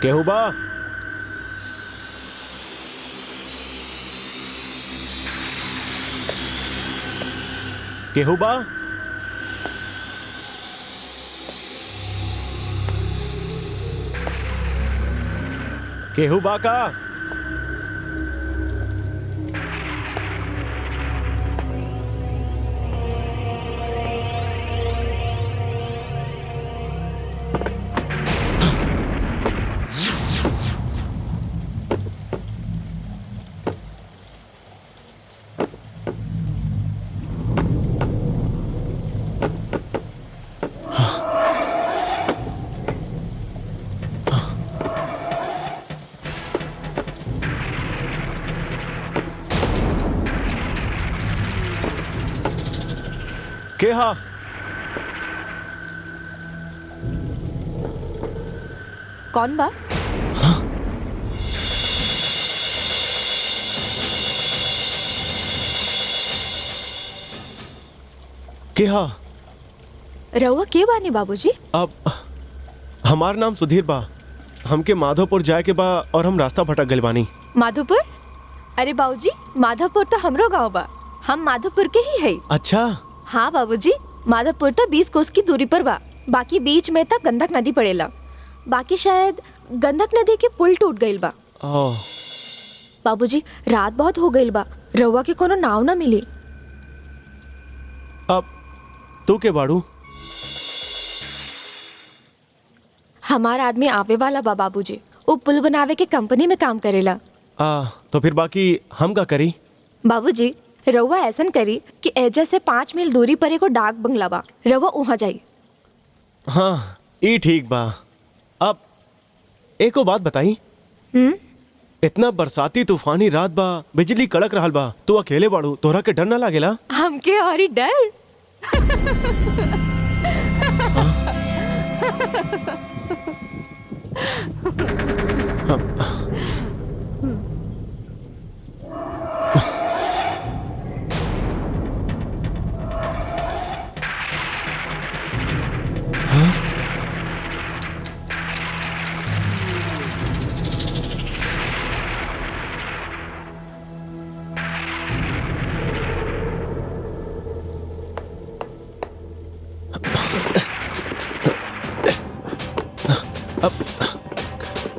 केहू बा? केहू बा? केहू बा का? के हा? कौन बा? के हा? रउआ के बानी बाबूजी? अब हमार नाम सुधीर बा। हमके माधोपुर जाए के बा और हम रास्ता भटक गइल बानी। माधोपुर? अरे बाबूजी, माधोपुर तो हमरो गांव बा। हम माधोपुर के ही है। अच्छा। हाँ बाबूजी, माधोपुर तो 20 कोस की दूरी पर बा। बाकी बीच में तक गंडक नदी पड़ेला। बाकी शायद गंडक नदी के पुल टूट गइल बा। ओह। बाबूजी, रात बहुत हो गइल बा। रउआ के कोनो नाव ना मिली। अब तू के बाड़ू? हमारा आदमी आवे वाला बा बाबूजी। वो पुल बनावे के कंपनी में काम करेला। तो फिर बाकी हम का करी? बाबूजी, रउआ ऐसन करी कि एजा से 5 मील दूरी पर एगो डाक बंगला बा। रउआ वहाँ जाई। हाँ, ई ठीक बा। अब एको बात बताई। इतना बरसाती तूफानी रात बा, बिजली कड़क रहल बा, तू अकेले बाड़ू, तोहरा के डर ना लागेला? हमके और ही डर।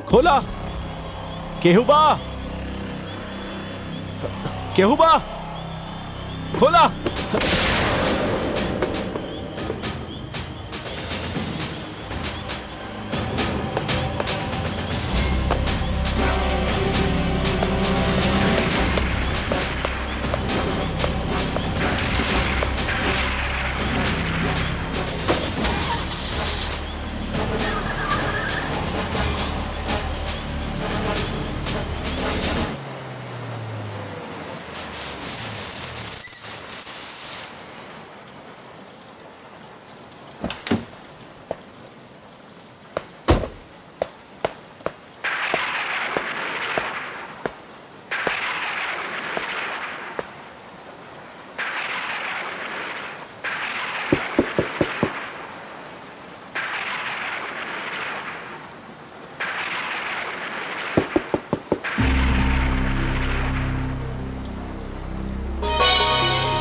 खोला। केहू बा? केहू बा? खोला।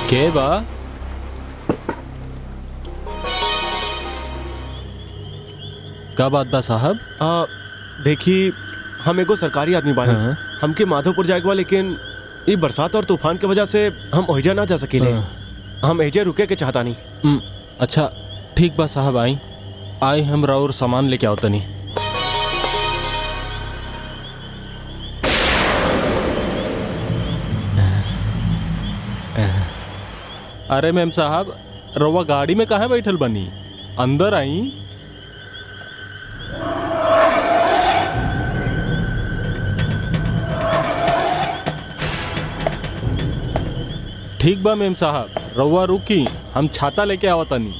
के बा? का बात बा साहब? देखी, हम एगो सरकारी आदमी बानी। हाँ। हमके माधोपुर जाए के बा, लेकिन ये बरसात और तूफान के वजह से हम ओहिजा ना जा सकीले। हम एजे रुके के चाहता नहीं। अच्छा ठीक बा साहब, आई हम और सामान लेके आओ तनी। अरे मैम साहब, रउआ गाड़ी में काहे बैठल बनी? अंदर आई। ठीक बा मेम साहब, रउआ रुकी, हम छाता लेके आवतनी।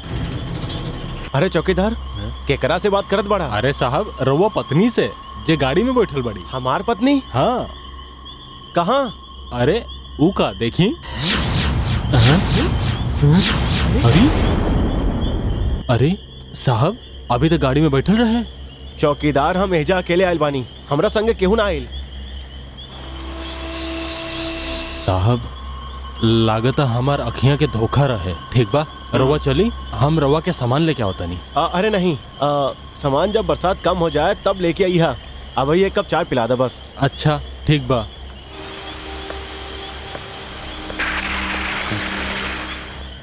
अरे चौकीदार, केकरा से बात करत बड़ा? अरे साहब, रउआ पत्नी से जे गाड़ी में बैठल बड़ी। हमार पत्नी? हाँ। कहाँ? अरे ऊ का देखी। अरे अरे साहब, अभी तो गाड़ी में बैठल रहे। चौकीदार हम एजा अकेले आइल बानी, हमरा संगे केहू ना आइल। साहब लागत हमार अखियां के धोखा रहे। ठीक बा रवा चली, हम रवा के सामान लेके आवतनी। अरे नहीं, सामान जब बरसात कम हो जाए तब लेके आई हा। अब ये कप चाय पिला दे बस। अच्छा ठीक बा।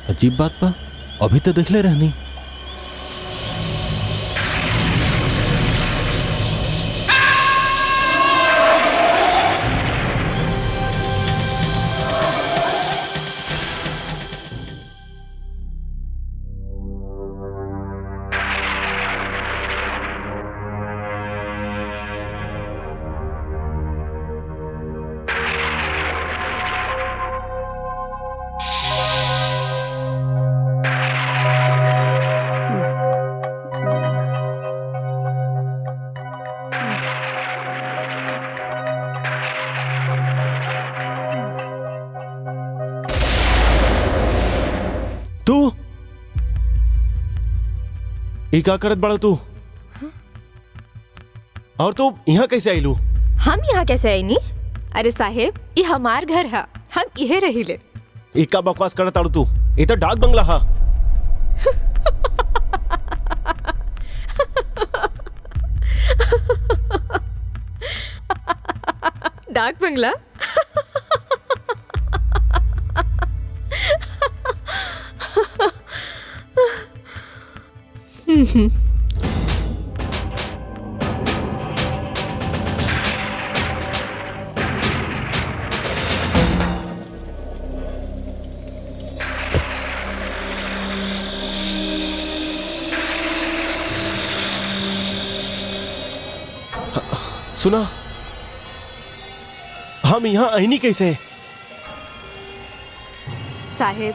अजीब बात बा, अभी तो देख ले रहनी। तू ई का करत बड़ा तू? और तू यहाँ कैसे आइलू? हम यहाँ कैसे आई नी? अरे साहेब, ये हमार घर है, हम इहे रहिले। ई का बकवास करत आड़ू तू? ई तो डाक बंगला हा। डाक बंगला? सुना, हम यहाँ आईनी कैसे? साहेब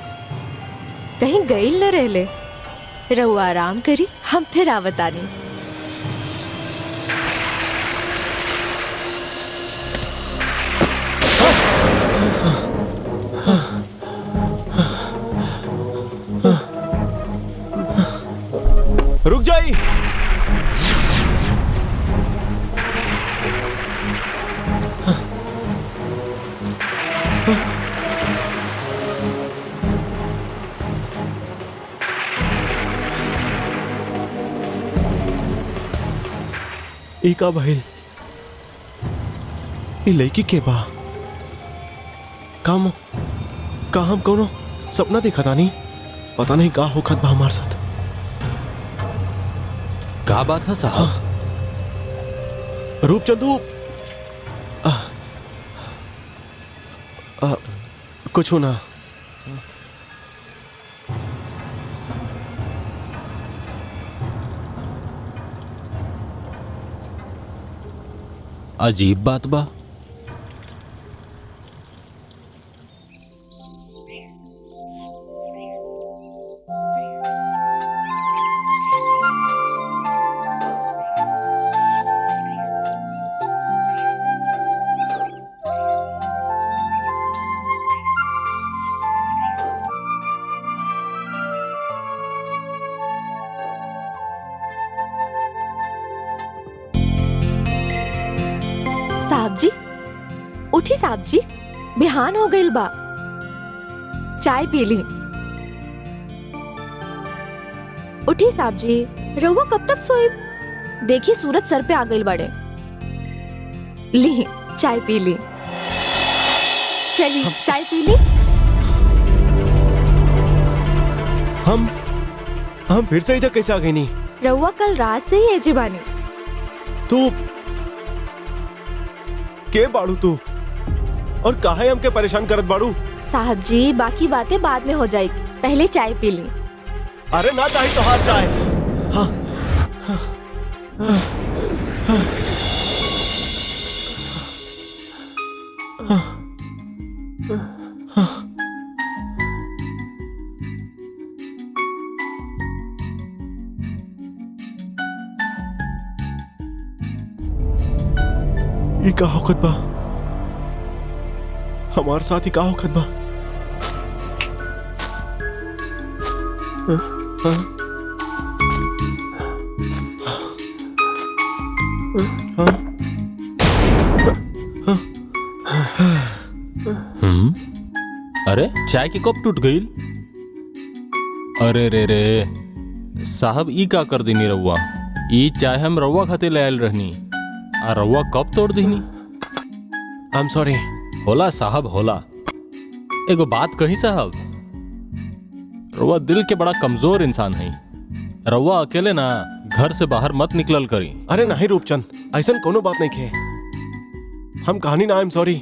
कहीं गईल न रहले, रहुआ आराम करी, हम फिर आवतानी। रुक जाई। ई का भइल? ई लड़की के बा? का हम कोनो सपना दिखता नहीं? पता नहीं का होखत बा हमार साथ। का बात है साहब? रूपचंदू, कुछ ना। अजीब बात बा। साहब जी उठी, साहब जी बिहान हो गईल बा, चाय पी ली। उठी साहब जी, रहुआ कब तक सोई? देखी सूरज सर पे आ गईल बड़े। ली चाय पी ली, चली चाय पी ली। हम फिर से इधर कैसे आ गई? नहीं, रहुआ कल रात से ही एजे बानी। तू के बाड़ू तू? और काहे हमके परेशान करत बाड़ू? साहब जी बाकी बातें बाद में हो जाएगी, पहले चाय पी ली। अरे ना चाही तो हाथ चाय। हाँ, ये का औकत बा? हमार साथ ही का औकत बा? अरे चाय की कप टूट गई। अरे रे रे साहब ई का कर दीनी रउआ। ई चाय हम रउआ खातिर ले आयल रहनी आ रउआ कब तोड़ दीनी। I am sorry. होला साहब होला। एगो बात कही साहब, रउआ दिल के बड़ा कमजोर इंसान है। रउआ अकेले ना घर से बाहर मत निकलल करी। अरे नहीं रूपचंद, ऐसा कोनो बात नहीं खे। हम कहानी ना आई एम सॉरी।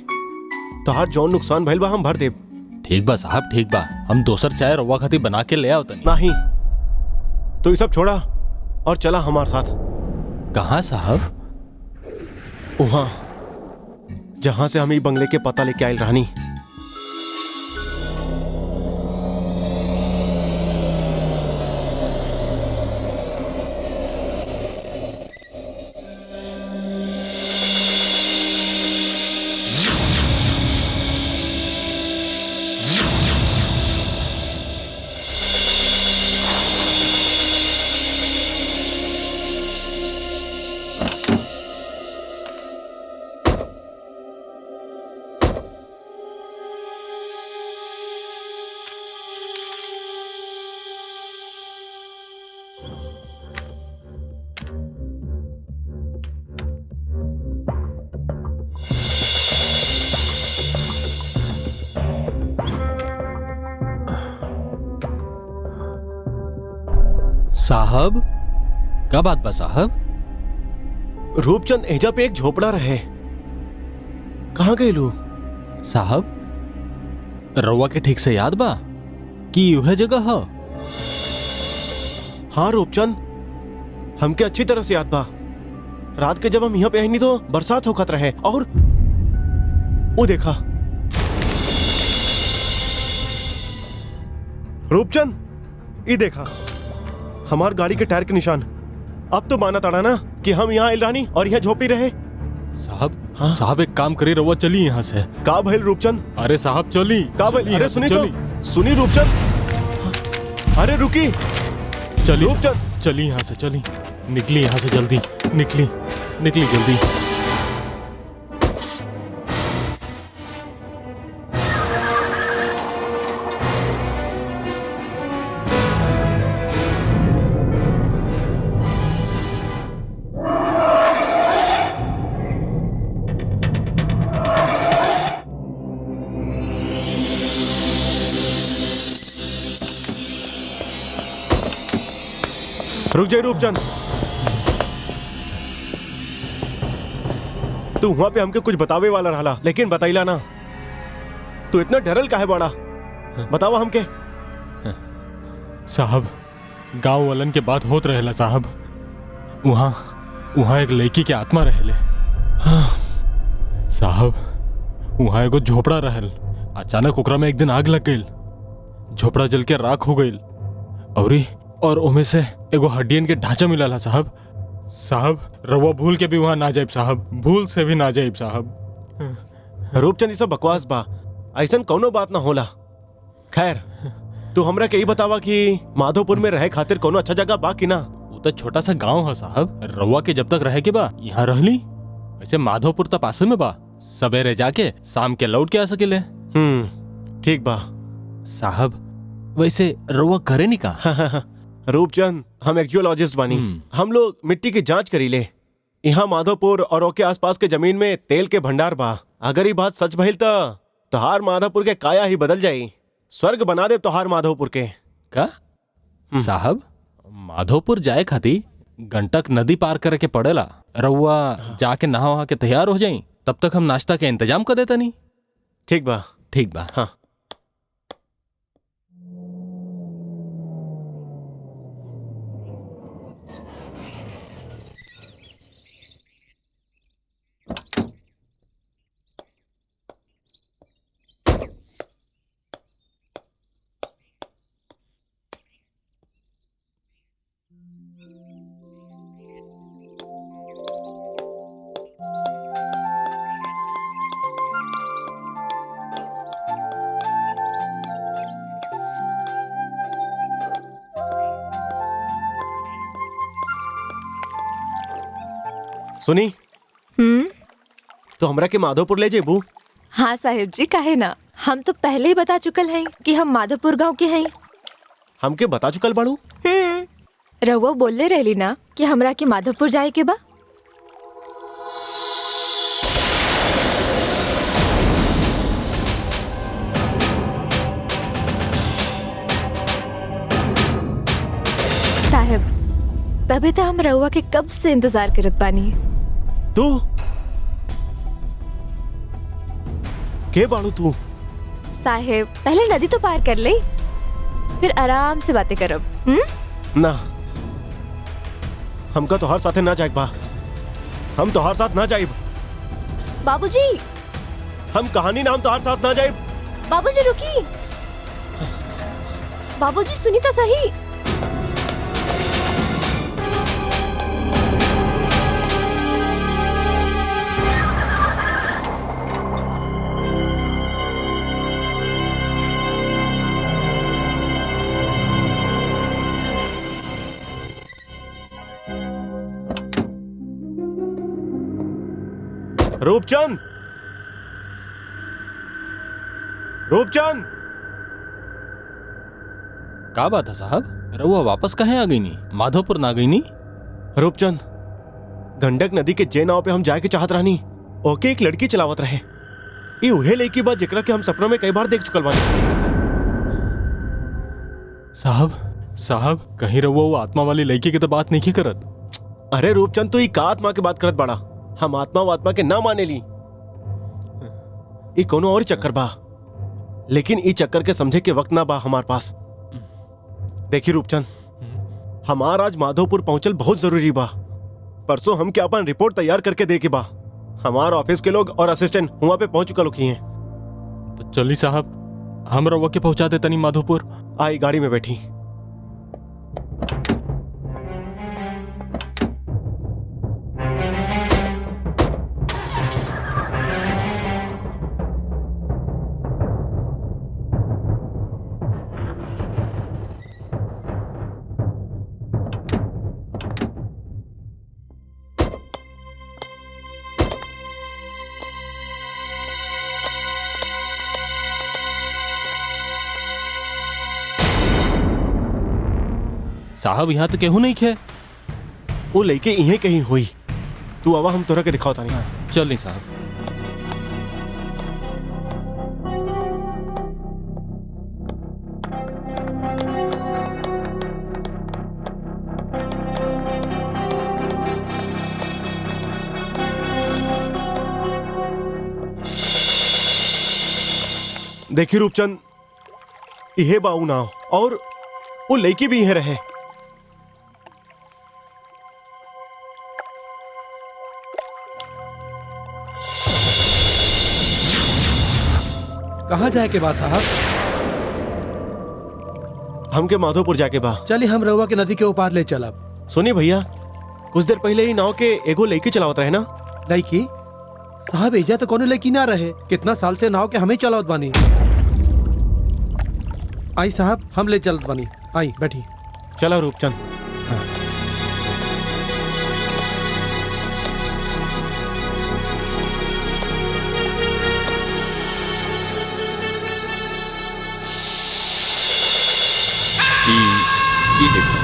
तोहार जौन नुकसान भइल बा हम भर देब। ठीक बा साहब ठीक बा, हम दोसर चाय रउआ खातिर बना के ले आओ तनी। नहीं, तो ये सब छोड़ा और चला हमारे साथ। कहाँ साहब? वहां जहां से हम ई बंगले के पता लेके आयल रहनी। साहब क्या बात बा साहब? रूपचंद एजा पे एक झोपड़ा रहे, कहाँ गए लू? साहब रउआ के ठीक से याद बा कि यह जगह है? हाँ रूपचंद, हमके अच्छी तरह से याद बा। रात के जब हम यहाँ पे आई नहीं तो बरसात होखत रहे और वो देखा। रूपचंद ये देखा हमार गाड़ी के टायर के निशान। अब तो माना ताड़ा ना कि हम यहाँ आइल रानी और यहाँ झोपड़ी रहे। साहब हाँ? साहब एक काम करी, रउआ चली यहाँ से। का भइल रूपचंद? अरे साहब चली का भइल? अरे सुनी तो, सुनी रूपचंद। अरे रुकी चली रूपचंद। चली यहाँ से, चली निकली यहाँ से जल्दी, निकली निकली जल्दी। रुक जाए रूपचंद, तू वहां पे हमके कुछ बतावे वाला रहा लेकिन बताइला ना। तू इतना डरल काहे बड़ा? बतावा हमके। साहब गांव वालन के बात होत रहेला साहब। वहां वहां एक लड़की के आत्मा रहेले। साहब वहां एगो झोपड़ा रहल। अचानक ओकरा में एक दिन आग लग गई, झोपड़ा जल के राख हो गई और ओमे से एगो हड्डियन के ढांचा मिलला साहब। साहब रउआ भूल के भी वहां ना जाइब साहब, भूल से भी ना जाइब साहब। रूपचंद ये सब बकवास बा, ऐसन कोनो बात ना होला। खैर तू हमरा के ही बतावा कि माधोपुर में रहे खातिर कोनो अच्छा जगह बा कि ना? वो तो छोटा सा गांव है साहब। रउआ के जब तक रहे के बा यहाँ रहली। वैसे माधोपुर तो पासे में बा, सवेरे जाके शाम के लौट के आ सकेले। ठीक बा साहब। वैसे रउआ करे नहीं का? रूपचंद हम एक जियोलॉजिस्ट बानी। हम लोग मिट्टी की जांच करी ले। यहाँ माधोपुर और ओके आसपास के जमीन में तेल के भंडार बा। अगर ये बात सच भइल तो तोहार माधोपुर के काया ही बदल जाई। स्वर्ग बना दे तोहार माधोपुर के। का साहब माधोपुर जाए खातिर गंडक नदी पार करे के पड़ेला। रउआ जाके नहा वहा के तैयार हो जाई, तब तक हम नाश्ता के इंतजाम कर देता नहीं। ठीक बा। ठीक बा। हाँ। सुनी हम्म। तो हमरा के माधोपुर ले जेबू। हाँ साहेब जी, काहे ना, हम तो पहले ही बता चुकल हैं कि हम माधोपुर गांव के हैं। हमके बता चुकल बाड़ू। रहुआ बोलले रहली ना कि हमरा के माधोपुर जाए के बा। साहेब, तभी तो हम रहुआ के कब से इंतजार करत बानी। तू के बाड़ू तू? साहेब, पहले नदी तो पार कर ले, फिर आराम से बातें करब। ना, हमका तोहार साथे ना जाए बा। हम तोहार साथ ना जाइब। बाबूजी, हम कहानी नाम तोहार साथ ना जाइब। बाबूजी रुकी। बाबूजी सुनी तो सही। रूपचंद, रूपचंद, का बात है साहब? रहुआ वापस कहे आ गई नी? माधोपुर ना गई नी? रूपचंद, गंडक नदी के जे नाव पे हम जाए के चाहत रहनी, ओके एक लड़की चलावत रहे। ये उहे लड़की बा जेकरा के हम सपनों में कई बार देख चुकल बानी। साहब कहीं रहुआ वो आत्मा वाली लड़की की तो बात नहीं करत? अरे रूपचंद, तू ई का आत्मा के बात करत बाड़ा? हम आत्मा वात्मा के ना माने ली। ई कोनो और चक्कर बा, लेकिन ई चक्कर के समझे के वक्त ना बा हमार पास। देखी रूपचंद, हमार आज माधोपुर पहुंचल बहुत जरूरी बा। परसों हम क्या अपन रिपोर्ट तैयार करके दे के बा। हमार ऑफिस के लोग और असिस्टेंट वहां पे पहुंच चुका हैं। तो चली साहब, हम रहुआ के पहुंचा देता नहीं माधोपुर। आई गाड़ी में बैठी। साहब यहाँ तो केहू नहीं खे। वो लड़के इहे कहीं हुई। तू आवा, हम तोरा के दिखावता नहीं। चल नहीं साहब। देखी रूपचंद, इहे बाऊ नाव और वो लड़की भी इहे रहे। कहाँ जाए के बा साहब? हमके माधोपुर जाके बा। चलिए हम रहुआ के नदी के ऊपार ले चलब। सुनी भैया, कुछ देर पहले ही नाव के एगो लड़की चलावत रहे ना। लड़की? साहब एजा तो कोनो लड़की ना रहे। कितना साल से नाव के हमें चलावत बानी। आई साहब, हम ले चलत बानी। आई बैठी। चला रूपचंद। ई देखो,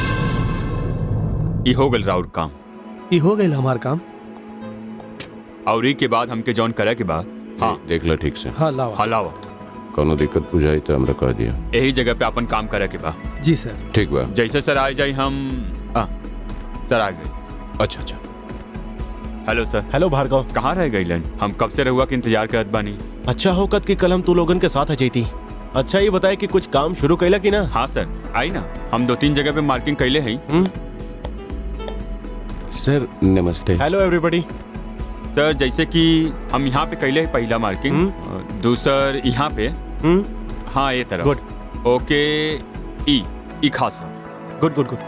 ई हो गल राउर काम। ई हो गई हमार काम। और ई के बाद हमके जॉन करे के बाद, हाँ देख लो ठीक से। हाँ लावा। हलावा। कोनो दिक्कत बुझाई तो हमरा कह दिया। यही जगह पे अपन काम करे के बा। जी सर। ठीक बा। जैसे सर आ जाए हम। सर आ गए। अच्छा अच्छा। हेलो सर। हेलो भार्गव। कहाँ रह गई लन? हम कब से रहुआ के इंतजार करत बानी। अच्छा हो कद कि कल हम तू लोगन के साथ आ जाती। अच्छा ये बताए कि कुछ काम शुरू कैला कि ना? हाँ सर, आई ना। हम 2-3 जगह पे मार्किंग कैले हैं। सर नमस्ते। Hello everybody. सर जैसे कि हम यहाँ पे कैले हैं पहला मार्किंग, दूसर यहाँ पे। हाँ ये तरफ। गुड। ओके। ई खास। Good good good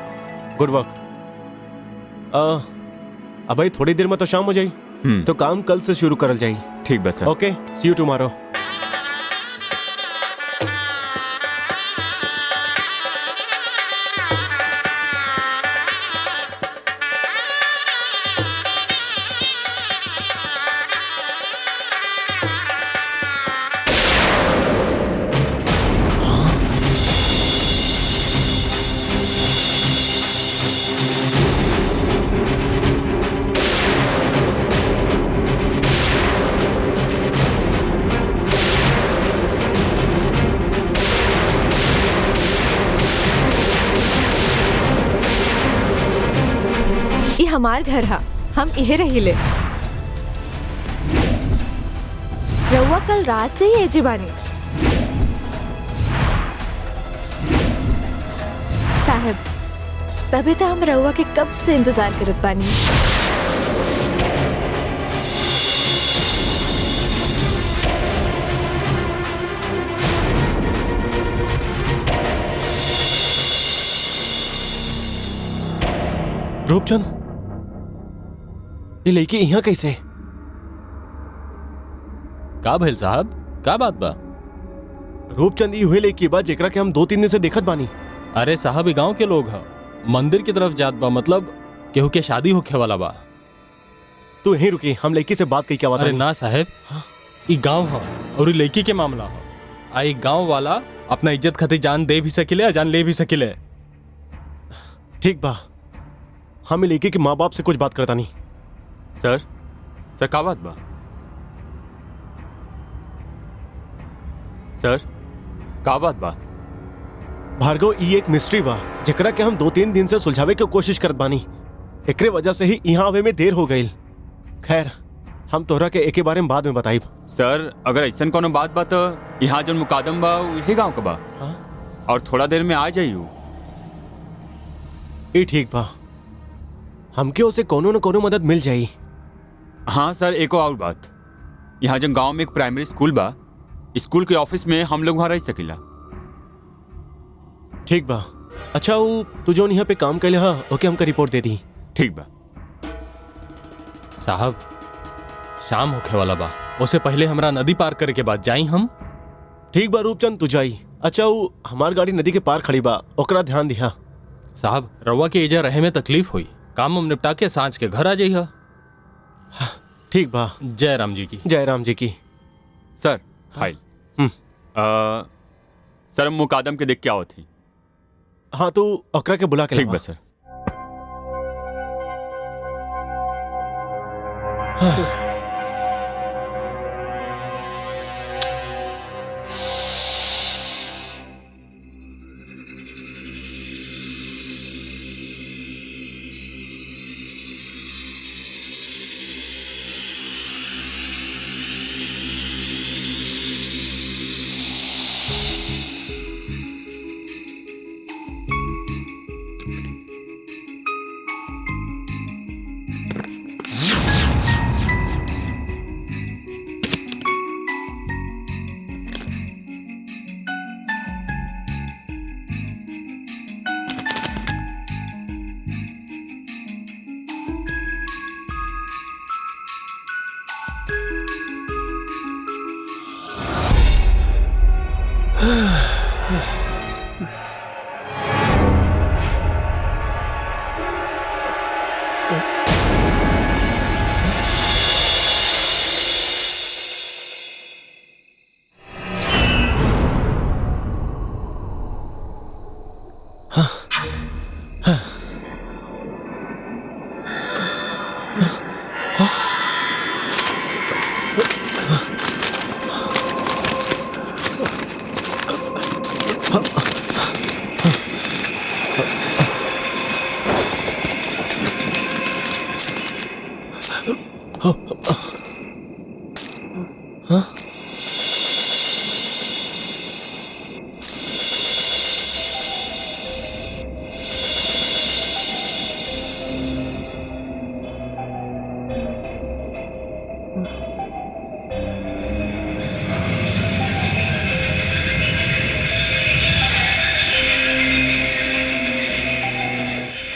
good work. अब भाई थोड़ी देर में तो शाम हो जाई, तो काम कल से शुरू करल जाई। ठीक बस सर। ओके, सी यू टुमारो। हमार घर हा, हम इहे रहिले। रउआ कल रात से ही एजे बानी। साहब, तभी तो हम रउआ के कब से इंतजार करत बानी। रूपचंद, ये लड़की यहाँ कैसे? का भइल साहब, का बात बा? रूपचंद, ये हुए लड़की बा जेकरा के हम 2-3 दिन से देखत बानी। अरे साहब, ई गांव के लोग ह, मंदिर की तरफ जात बा, मतलब केहू के शादी होखे वाला बा। तू यहीं रुकी, हम लड़की से बात कई क्या बात। अरे ना साहब, ई गांव ह और ई लड़की के मामला ह। आई गांव वाला अपना इज्जत खातिर जान दे भी सकिले, जान ले भी सकिले। ठीक बा, हम लड़की के माँ बाप से कुछ बात करता नहीं। सर का बात बा? सर का बात बा? भार्गव, ई एक मिस्ट्री बा जेकरा के हम 2-3 दिन से सुलझावे के कोशिश करत बानी। एकरे वजह से ही यहाँ आवे में देर हो गई। खैर, हम तोहरा के एके बारे में बाद में बताइब। सर अगर ऐसा कोनो बात बा तो यहाँ जो मुकादम बा यही गाँव का बा। हाँ? और थोड़ा देर में आ जाइयो। ई ठीक बा, हमके उसे कोनो न कोनो मदद मिल जाई। हाँ सर, एको और बात, यहाँ जो गांव में एक प्राइमरी स्कूल बा, स्कूल के ऑफिस में हम लोग वहाँ रह सकीला। ठीक बा। अच्छा, वो तू जो यहाँ पे काम कैले हा, ओके हमका रिपोर्ट दे दी। ठीक बा। साहब, शाम होखे वाला बा, उससे पहले हमरा नदी पार करे के बाद जाई हम। ठीक बा रूपचंद, तू जाई। अच्छा, वो हमार गाड़ी नदी के पार खड़ी बा, ओकरा ध्यान दिहा। साहब, रउआ के एजा रहे में तकलीफ हुई, काम हम निपटा के सांझ के घर आ जाइए। ठीक बा। जय राम जी की। जय राम जी की। सर फाइल। सर हम मुकादम के देख के आओ थी। हाँ, तू ओकरा के बुला के ठीक लावा। बा सर।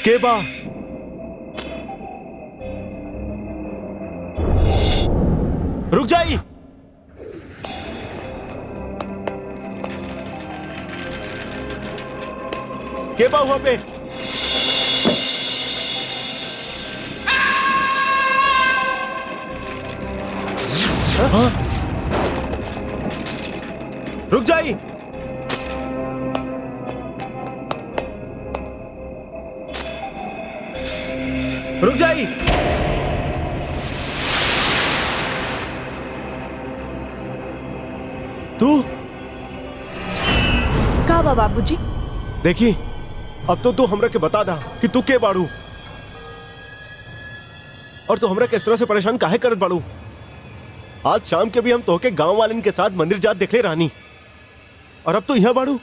के बा? रुक जाई। के बा वहां पे? हाँ? रुक जाई। रुक जाई। तू का बा बाबूजी? देखी, अब तो तू हमरा के बता दा कि तू के बाड़ू। और तू हमरा के इस तरह से परेशान काहे करत बाड़ू? आज शाम के भी हम तोहके गांव वालन के साथ मंदिर जात देखले रानी, और अब तो यहाँ बाड़ू।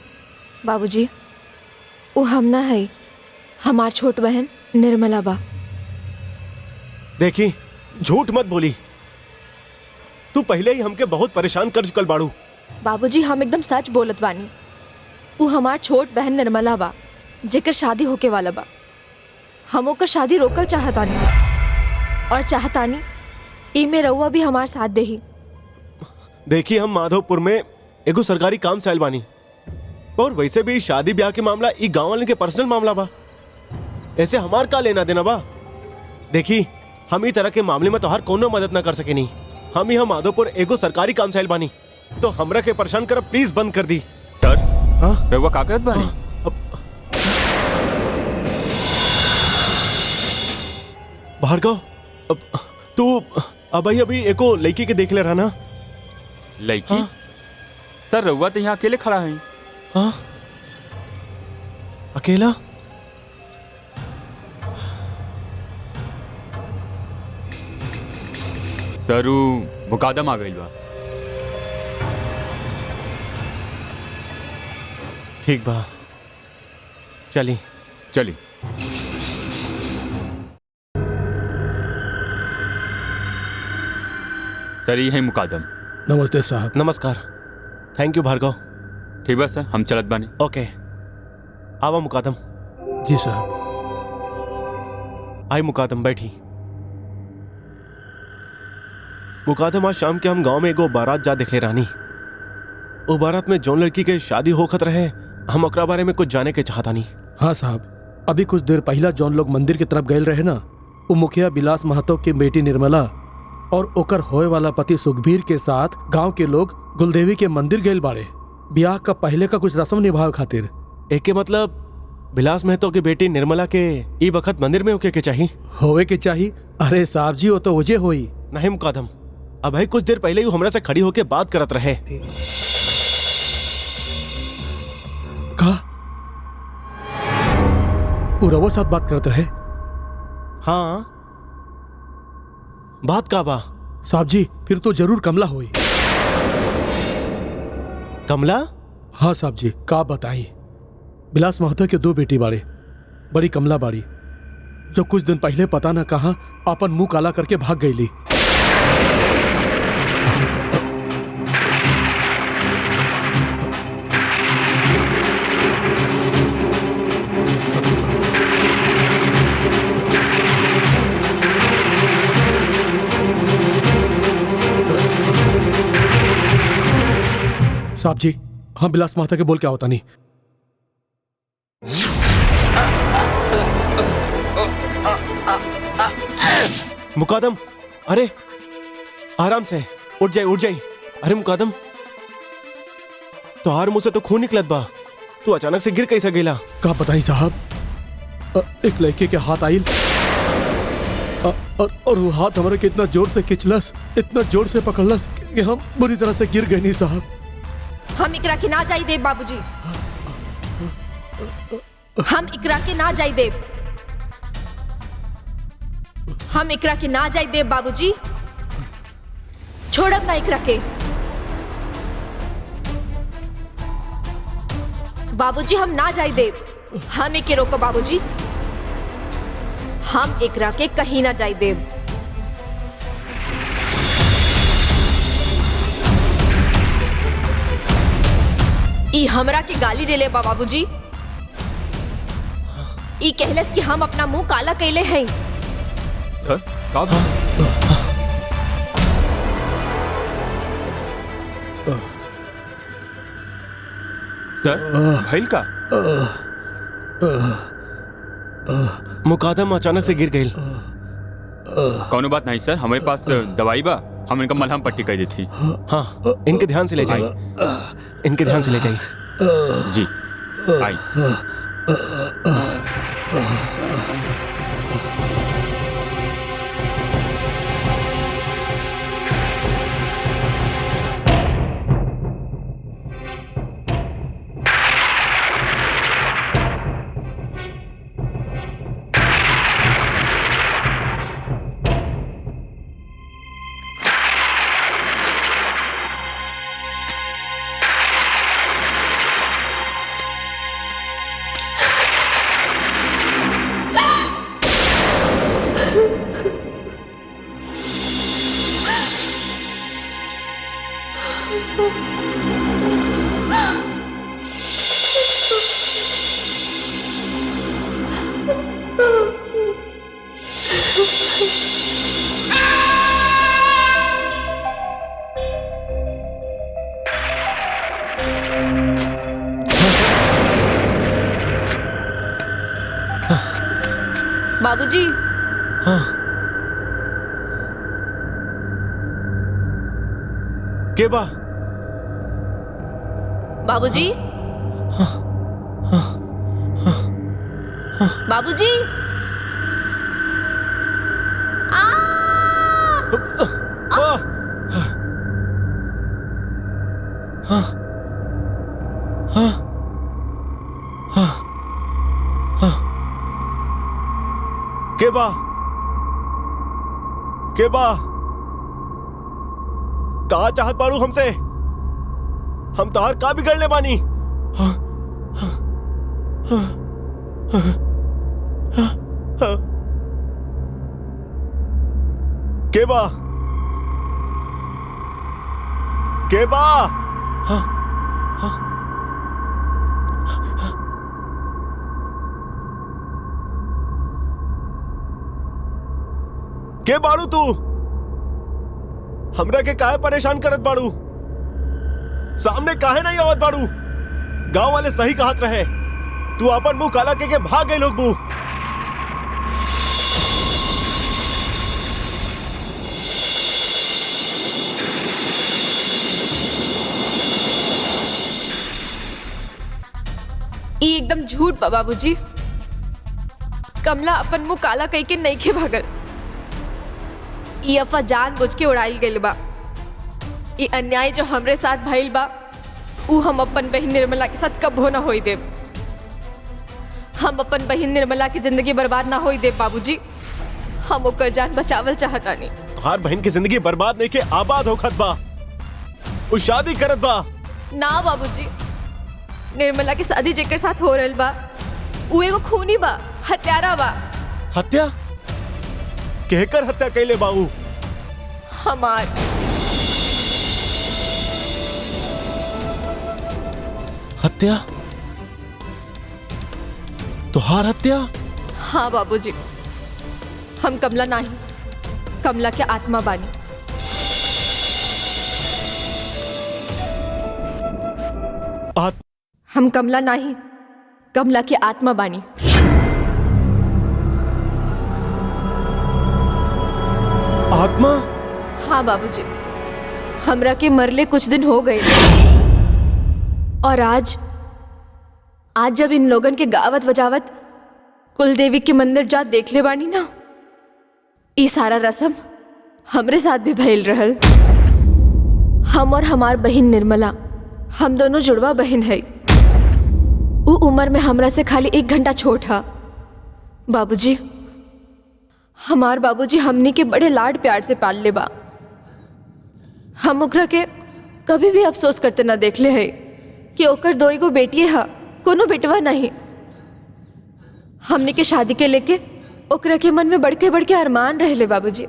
बाबूजी, वो हम ना है, हमार छोट बहन निर्मला बा। देखी, झूठ मत बोली, तू पहले ही हमके बहुत परेशान कर चुकल बाड़ू। बाबूजी, हम एकदम सच बोलत बानी। वो हमार छोट बहन निर्मला बा, जेकर शादी होके वाला बा। हम ओकर शादी रोकल चाहतानी, और चाहतानी इमे रउआ भी हमार साथ देही। देखी, हम माधोपुर में एगो सरकारी काम से आइल बानी, और वैसे भी शादी ब्याह के मामला ई गांव वाले के पर्सनल मामला बा, ऐसे हमार का लेना देना बा। देखी, हम ई तरह के मामले में तोहार कोनो मदद ना कर सके नहीं। हम यहाँ माधोपुर एगो सरकारी काम से आइल बानी, तो हमरा के परेशान करब प्लीज बंद कर दी। सर, हाँ? रउआ का करत बानी? भार्गव, तू अभी एको लड़की के देख ले रहा ना? लड़की? हाँ? सर, रउआ तो यहाँ अकेले खड़ा है। हाँ? अकेला? सर, उ मुकादम आ गइल बा। ठीक बा, चली। चली। सर, ये है मुकादम। नमस्ते साहब। नमस्कार। Thank you Bhargav. ठीक बा सर, हम चलत बानी। ओके, आवा मुकादम। जी साहब। आई मुकादम, बैठी। मुकादम, आज शाम के हम गांव में एगो बारात जा देखले रानी। वो बारात में जौन लड़की के शादी होखत रहे, हम ओकरा बारे में कुछ जाने के चाहता नहीं। हाँ साहब, अभी कुछ देर पहला जौन लोग मंदिर की तरफ गए रहे ना, वो मुखिया बिलास महतो की बेटी निर्मला और ओकर होए वाला पति सुखबीर के साथ गांव के लोग गुलदेवी के मंदिर गए बाड़े, ब्याह का पहले का कुछ रस्म निभावे खातिर। एक के मतलब बिलास महतो की बेटी निर्मला के ई वक्त मंदिर में होके के चाहिए? होवे के चाहिए। अरे साहब जी, वो तो वजह होई। नहीं मुकादम, अब भाई कुछ देर पहले ही हमरा से खड़ी होके बात करत रहे। का वो रवा साथ बात करते रहे? हाँ, बात का बा? साहब जी, फिर तो जरूर कमला हुई। कमला? हाँ साहब जी, का बताई। बिलास महतो के 2 बेटी बाड़े, बड़ी कमला बाड़ी, जो कुछ दिन पहले पता ना कहां अपन मुंह काला करके भाग गईली। साहब जी, हाँ बिलास महतो के बोल क्या होता नहीं। मुकादम, अरे आराम से, उठ जाए उठ जाए। अरे मुकादम, तोहार मुंह से तो खून निकलत बा, तू अचानक से गिर कैसे गेला? का बताई साहब, एक लड़के के हाथ आइल और वो हाथ हमारे के इतना जोर से खिंचलस, इतना जोर से पकड़लस कि हम बुरी तरह से गिर गए। नहीं साहब, हम इकरा के ना जाई देव बाबूजी, हम इकरा के ना जाई देव, हम इकरा के ना जाई देव बाबूजी। छोड़ब ना इकरा के बाबूजी, हम ना जाई देव, हम एके रोको बाबूजी, हम इकरा के कहीं ना जाई देव। ई हमरा के गाली देले बा बाबूजी, ई कहलस कि हम अपना मुंह काला कैले हैं। सर, का सर, भइल का? मुकादम अचानक से गिर गई। कौनो बात नहीं सर, हमारे पास दवाई बा, हम इनका मलहम पट्टी कर दी थी। हाँ, इनके ध्यान से ले जाइए, इनके ध्यान से ले जाइए। जी, आई। बाबूजी, के बा? बाबूजी, बाबूजी, के बा? के बा? का चाहत बाड़ू हमसे? हम तार का बिगड़ले बानी? के बा? के बा? के बाड़ू तू? हमरा के काहे परेशान करत बाड़ू? सामने काहे नहीं आवत बाड़ू? गांव वाले सही कहत रहे, तू अपन मुंह काला के भाग गए लोग बू। ये एकदम झूठ बा बाबूजी। कमला अपन मुंह काला कह के नहीं खे भागल। ये अफवाह जानबूझ के उड़ाइल गइल बा। ये अन्याय जो हमरे साथ भइल बा, ऊ हम अपन बहन निर्मला के साथ कबो ना होई देब। हम अपन बहन निर्मला की जिंदगी बर्बाद ना होई देब बाबूजी। हम ओकर जान बचावल चाहतानी। तुम्हार बहन की जिंदगी बर्बाद नहीं के आबाद होखत बा। वो शादी करत बा। ना बाबूजी, निर्मला की शादी जेकर साथ हो रहल बा, ऊ एगो खूनी बा, हत्यारा बा। हत्या? कहकर हत्या कैले बाऊ? हमार। हत्या? तुहार हत्या? हाँ बाबूजी, हम कमला नहीं, कमला के आत्मा बानी। हम कमला नहीं, कमला के आत्मा बानी। आत्मा? हाँ बाबूजी, हमरा के मरले कुछ दिन हो गए और आज जब इन लोगन के गावत बजावत कुलदेवी के मंदिर जा देख ले बानी ना, ई सारा रस्म हमरे साथ भी भइल रहल। हम और हमार बहन निर्मला, हम दोनों जुड़वा बहन है। उ उम्र में हमरा से खाली 1 घंटा छोट हा। बाबूजी, हमार बाबूजी हमनी के बड़े लाड प्यार से पाल ले बा। हम ओकरा के कभी भी अफसोस करते ना देखले है कि ओकर 2 बेटिए हा, कोनो बेटवा नहीं। हमनी के शादी के लेके ओकरा के मन में बड़के बड़के अरमान रहले बाबूजी।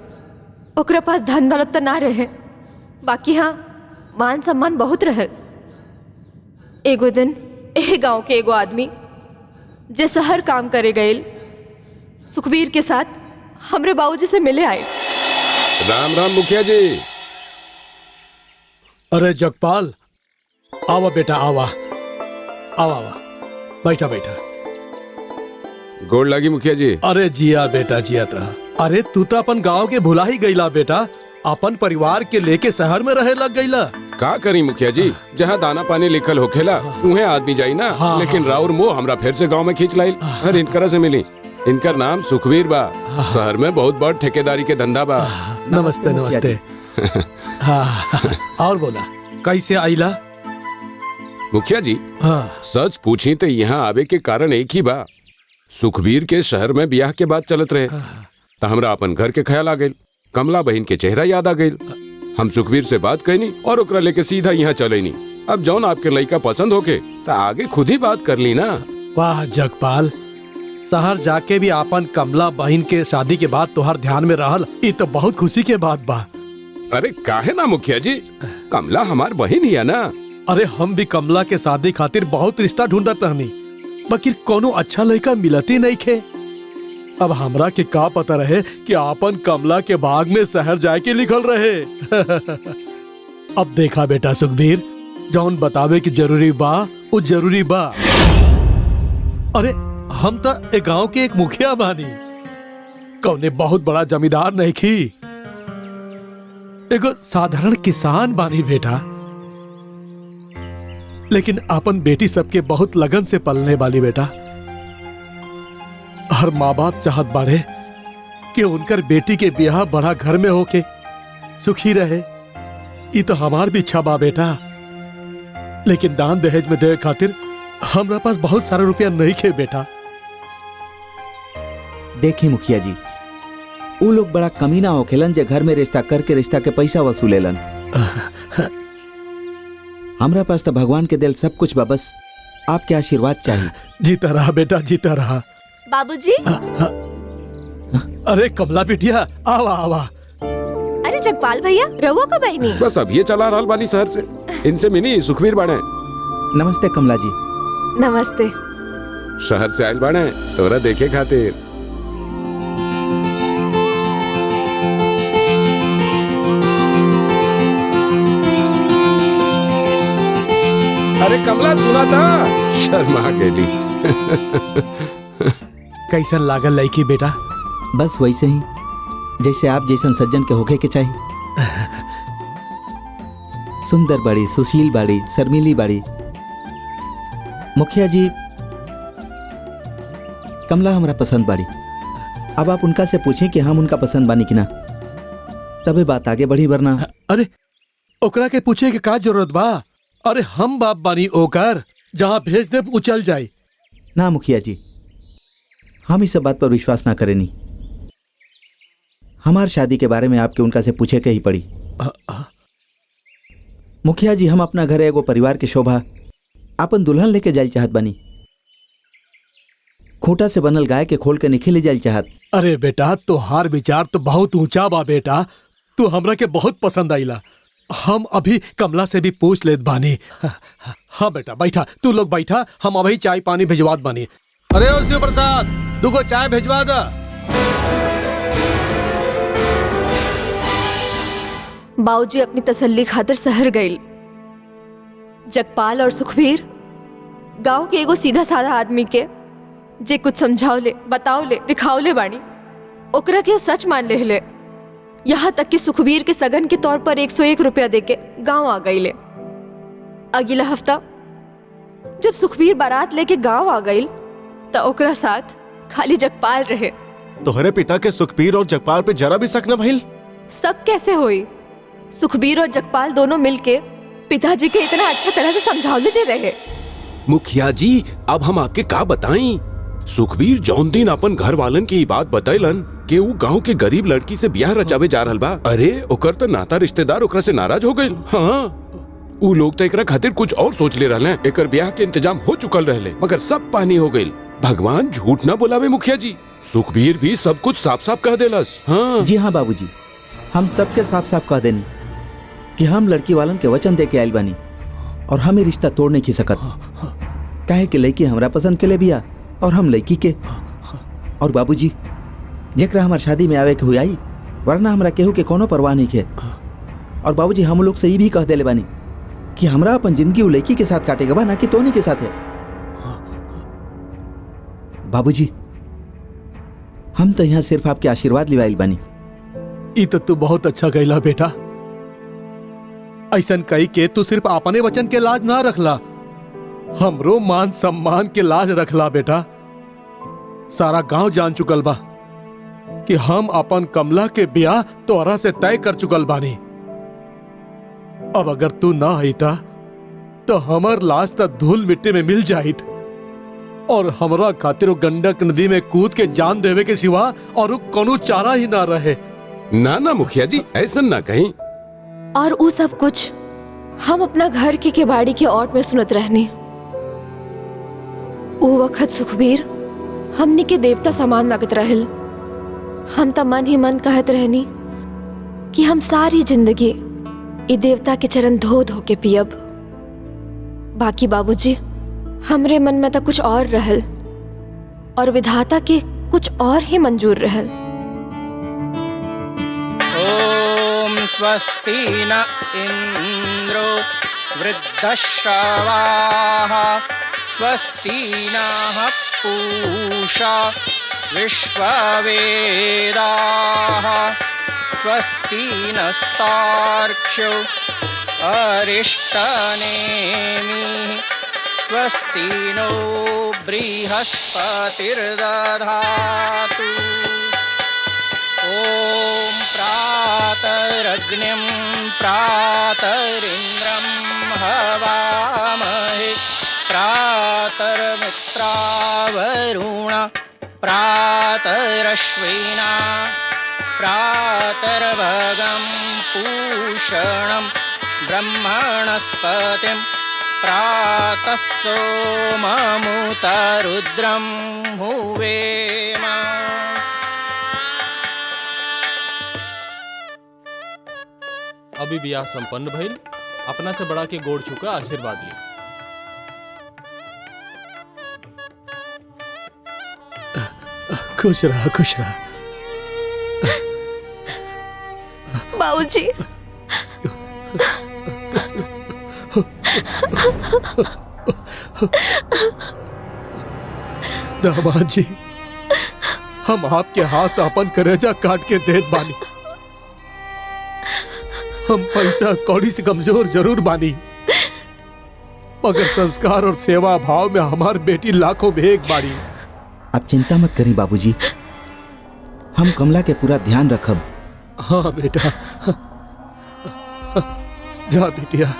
ओकरा पास धन दौलत तो ना रहे, बाकी हाँ मान सम्मान बहुत रहे। एगो दिन एह गांव के एगो आदमी जे शहर काम करे गए सुखबीर के साथ हमरे बाबूजी से मिले आए। राम राम मुखिया जी। अरे जगपाल, आवा बेटा, आवा आवा आवा, बैठा बैठा। गोड़ लगी मुखिया जी। अरे जिया बेटा, जियात रहा। अरे तू तो अपन गांव के भुला ही गईला बेटा, अपन परिवार के लेके शहर में रहे लग गईला। का करी मुखिया जी, जहाँ दाना पानी लिखल होखेला उहे आदमी जाई ना। हाँ, लेकिन राउर मोह हमरा फिर से गांव में खींच लाइल। अरे इनकरा से मिली। इनकर नाम सुखबीर बा। शहर में बहुत बड़ ठेकेदारी के धंधा बा। नमस्ते नमस्ते। हाँ, और बोला कैसे आईला? मुखिया जी, हाँ, सच पूछी तो यहाँ आवे के कारण एक ही बा। सुखबीर के शहर में ब्याह के बाद चलत रहे तो हमरा अपन घर के ख्याल आ गई। कमला बहन के चेहरा याद आ गई। हम सुखबीर से बात कैनी और ओकरा लेके सीधा यहाँ चले नी। अब जौन आपके लड़का पसंद होके तो आगे खुद ही बात कर ली ना। वाह जगपाल, शहर जाके भी अपन कमला बहन के शादी के बाद तोहार ध्यान में रहल, ये तो बहुत खुशी के बात बा। अरे काहे ना मुखिया जी, कमला हमार बहन ही है ना। अरे हम भी कमला के शादी खातिर बहुत रिश्ता ढूंढत रहनी, बाकी कोनो अच्छा लड़का मिलत ही नहीं खे। अब हमरा के का पता रहे कि आपन कमला के बाग में शहर जाए के लिखल रहे। अब देखा बेटा सुखबीर, जौन बतावे की जरूरी बा वो जरूरी बा। अरे हम तो एक गांव के एक मुखिया बानी, कौने बहुत बड़ा जमींदार नहीं की, एगो साधारण किसान बानी बेटा। लेकिन अपन बेटी सबके बहुत लगन से पलने वाली बेटा। हर माँ बाप चाहत बाड़े कि उनकर बेटी के ब्याह बड़ा घर में होके सुखी रहे। ये तो हमार भी इच्छा बा बेटा, लेकिन दान दहेज में दे खातिर हमरा पास बहुत सारा रुपया नहीं खे बेटा। देखी मुखिया जी, वो लोग बड़ा कमीना होखेलन जे घर में रिश्ता करके रिश्ता के पैसा वसूलेलन। हमरा पास तो भगवान के दिल सब कुछ बा, बस आपके आशीर्वाद चाहिए। जीता रहा बेटा, जीता रहा। बाबूजी। अरे कमला बिटिया, आवा आवा। अरे जगपाल भैया, रहुआ कब आई नहीं? बस अब ये चला रहल बानी शहर से। इनसे मिनी सुखबीर बाड़े। नमस्ते कमला जी। नमस्ते। शहर से आयल बाड़े तोरा देखे खातिर। अरे कमला सुना था, शर्मा गेली। कैसन लागल लड़की बेटा? बस वैसे ही जैसे आप जैसन सज्जन के होके के चाहिए। सुंदर बाड़ी, सुशील बाड़ी, शर्मीली बाड़ी। मुखिया जी, कमला हमरा पसंद बाड़ी। अब आप उनका से पूछें कि हम उनका पसंद बानी कि ना, तबे बात आगे बढ़ी, वरना। अरे ओकरा के पूछे के का जरूरत बा? अरे हम बाप बानी ओकर, जहाँ भेज दे वो चल जाए। ना मुखिया जी, हम इस सब बात पर विश्वास ना करेनी। हमार शादी के बारे में आपके उनका से पूछे के ही पड़ी। मुखिया जी, हम अपना घर एगो परिवार के शोभा अपन दुल्हन लेके जाइल चाहत बानी। खूंटा से बनल गाय के खोल के निखे ले जाइल चाहत। अरे बेटा, तोहार विचार तो बहुत ऊंचा बा बेटा, तू हमरा के बहुत पसंद आईला। हम अभी कमला से भी पूछ लेत बानी। हाँ बेटा बैठा, तू लोग बैठा, हम अभी चाय पानी भिजवात बानी। अरे ओ शिव प्रसाद, दुगो चाय भिजवा दा। बाबूजी अपनी तसल्ली खातिर शहर गई। जगपाल और सुखबीर गांव के एगो सीधा साधा आदमी के जे कुछ समझावले, बतावले, दिखावले बानी, ओकरा के सच मान ले। यहाँ तक कि सुखबीर के सगन के तौर पर 101 रुपया देके गांव आ गई ले। अगला हफ्ता जब सुखबीर बारात लेके गांव आ गई तो ओकरा साथ खाली जगपाल रहे। तोहरे पिता के सुखबीर और जगपाल पे जरा भी शक न भइल? शक कैसे हुई? सुखबीर और जगपाल दोनों मिलके पिताजी के इतना अच्छा तरह से समझावले जे रहे। मुखिया जी, अब हम आपके का बताई? सुखबीर जौन दिन अपन घर वालन की बात बतैलन कि वो गांव के गरीब लड़की से ब्याह रचावे जा रहल बा, अरे ओकर तो नाता रिश्तेदार ओकरा से नाराज हो गए। हाँ, वो लोग तो एकरा खातिर कुछ और सोच ले रहले। एकर ब्याह के इंतजाम हो चुकल रहले, मगर सब पानी हो गई। भगवान झूठ ना बोलावे मुखिया जी, सुखबीर भी सब कुछ साफ साफ कह देलस। हाँ जी हाँ बाबूजी, हम सबके साफ साफ कह देनी कि हम लड़की वालन के वचन दे के आयल बानी और हमें रिश्ता तोड़ नहीं सकत। काहे कि लड़की हमरा पसंद के ले बिया और हम लड़की के। और बाबूजी, जेकरा हमार शादी में आवे के हुई आई, वरना हमरा केहू के कोनो परवाह नहीं के। और बाबूजी, हम लोग से ये भी कह देले बानी कि हमरा अपन जिंदगी उ लड़की के साथ काटेगा बा, ना कि तोनी के साथ है। बाबूजी, हम तो यहाँ सिर्फ आपके आशीर्वाद लिवाइल बानी। ई तो तू बहुत अच्छा कहला बेटा। ऐसन कही के तू सिर्फ अपने वचन के लाज ना रखला, हमरो मान सम्मान के लाज रखला बेटा। सारा गांव जान चुकल बा कि हम अपन कमला के ब्याह तोरा से तय कर चुकल बानी। अब अगर तू ना आईता तो हमर लाश तो धूल मिट्टी में मिल जाइत और हमरा खातिर गंडक नदी में कूद के जान देवे के सिवा और कोनो चारा ही ना रहे। ना ना मुखिया जी, ऐसा ना कहीं। और वो सब कुछ हम अपना घर की केवाड़ी के ओट में सुनत रहने। वो वक्त सुखबीर हमनी के देवता समान लगत रहल। हम तो मन ही मन कहत रहनी कि हम सारी जिंदगी ई देवता के चरण धो धो के पियब। बाकी बाबूजी, हमरे मन में तो कुछ और रहल और विधाता के कुछ और ही मंजूर रहल। ओम स्वस्ति न इंद्रो वृद्धश्रवाः स्वस्ति नः पूषा विश्ववेदाः स्वस्ति नस्तार्क्ष्यो अरिष्टनेमिः स्वस्ति नो बृहस्पतिर्दधातु। ॐ प्रातरग्निं प्रातरिन्द्रं हवामहे प्रातर्मित्रावरुण प्रातरश्विना प्रातर्भगं पूषणं ब्रह्मणस्पतिं प्रातः सोममुतरुद्रं हुवेम। अभी ब्याह संपन्न भइल, अपना से बड़ा के गोड़ छुका आशीर्वाद ली। खुश रहा, खुश रहा। बाबूजी, दामाद जी, हम आपके हाथ अपन करेजा काट के देत बानी। हम पैसा कौड़ी से कमजोर जरूर बानी, मगर संस्कार और सेवा भाव में हमार बेटी लाखों में एक बारी। आप चिंता मत करें बाबूजी, हम कमला के पूरा ध्यान रखब। हाँ बेटा, जा बेटिया।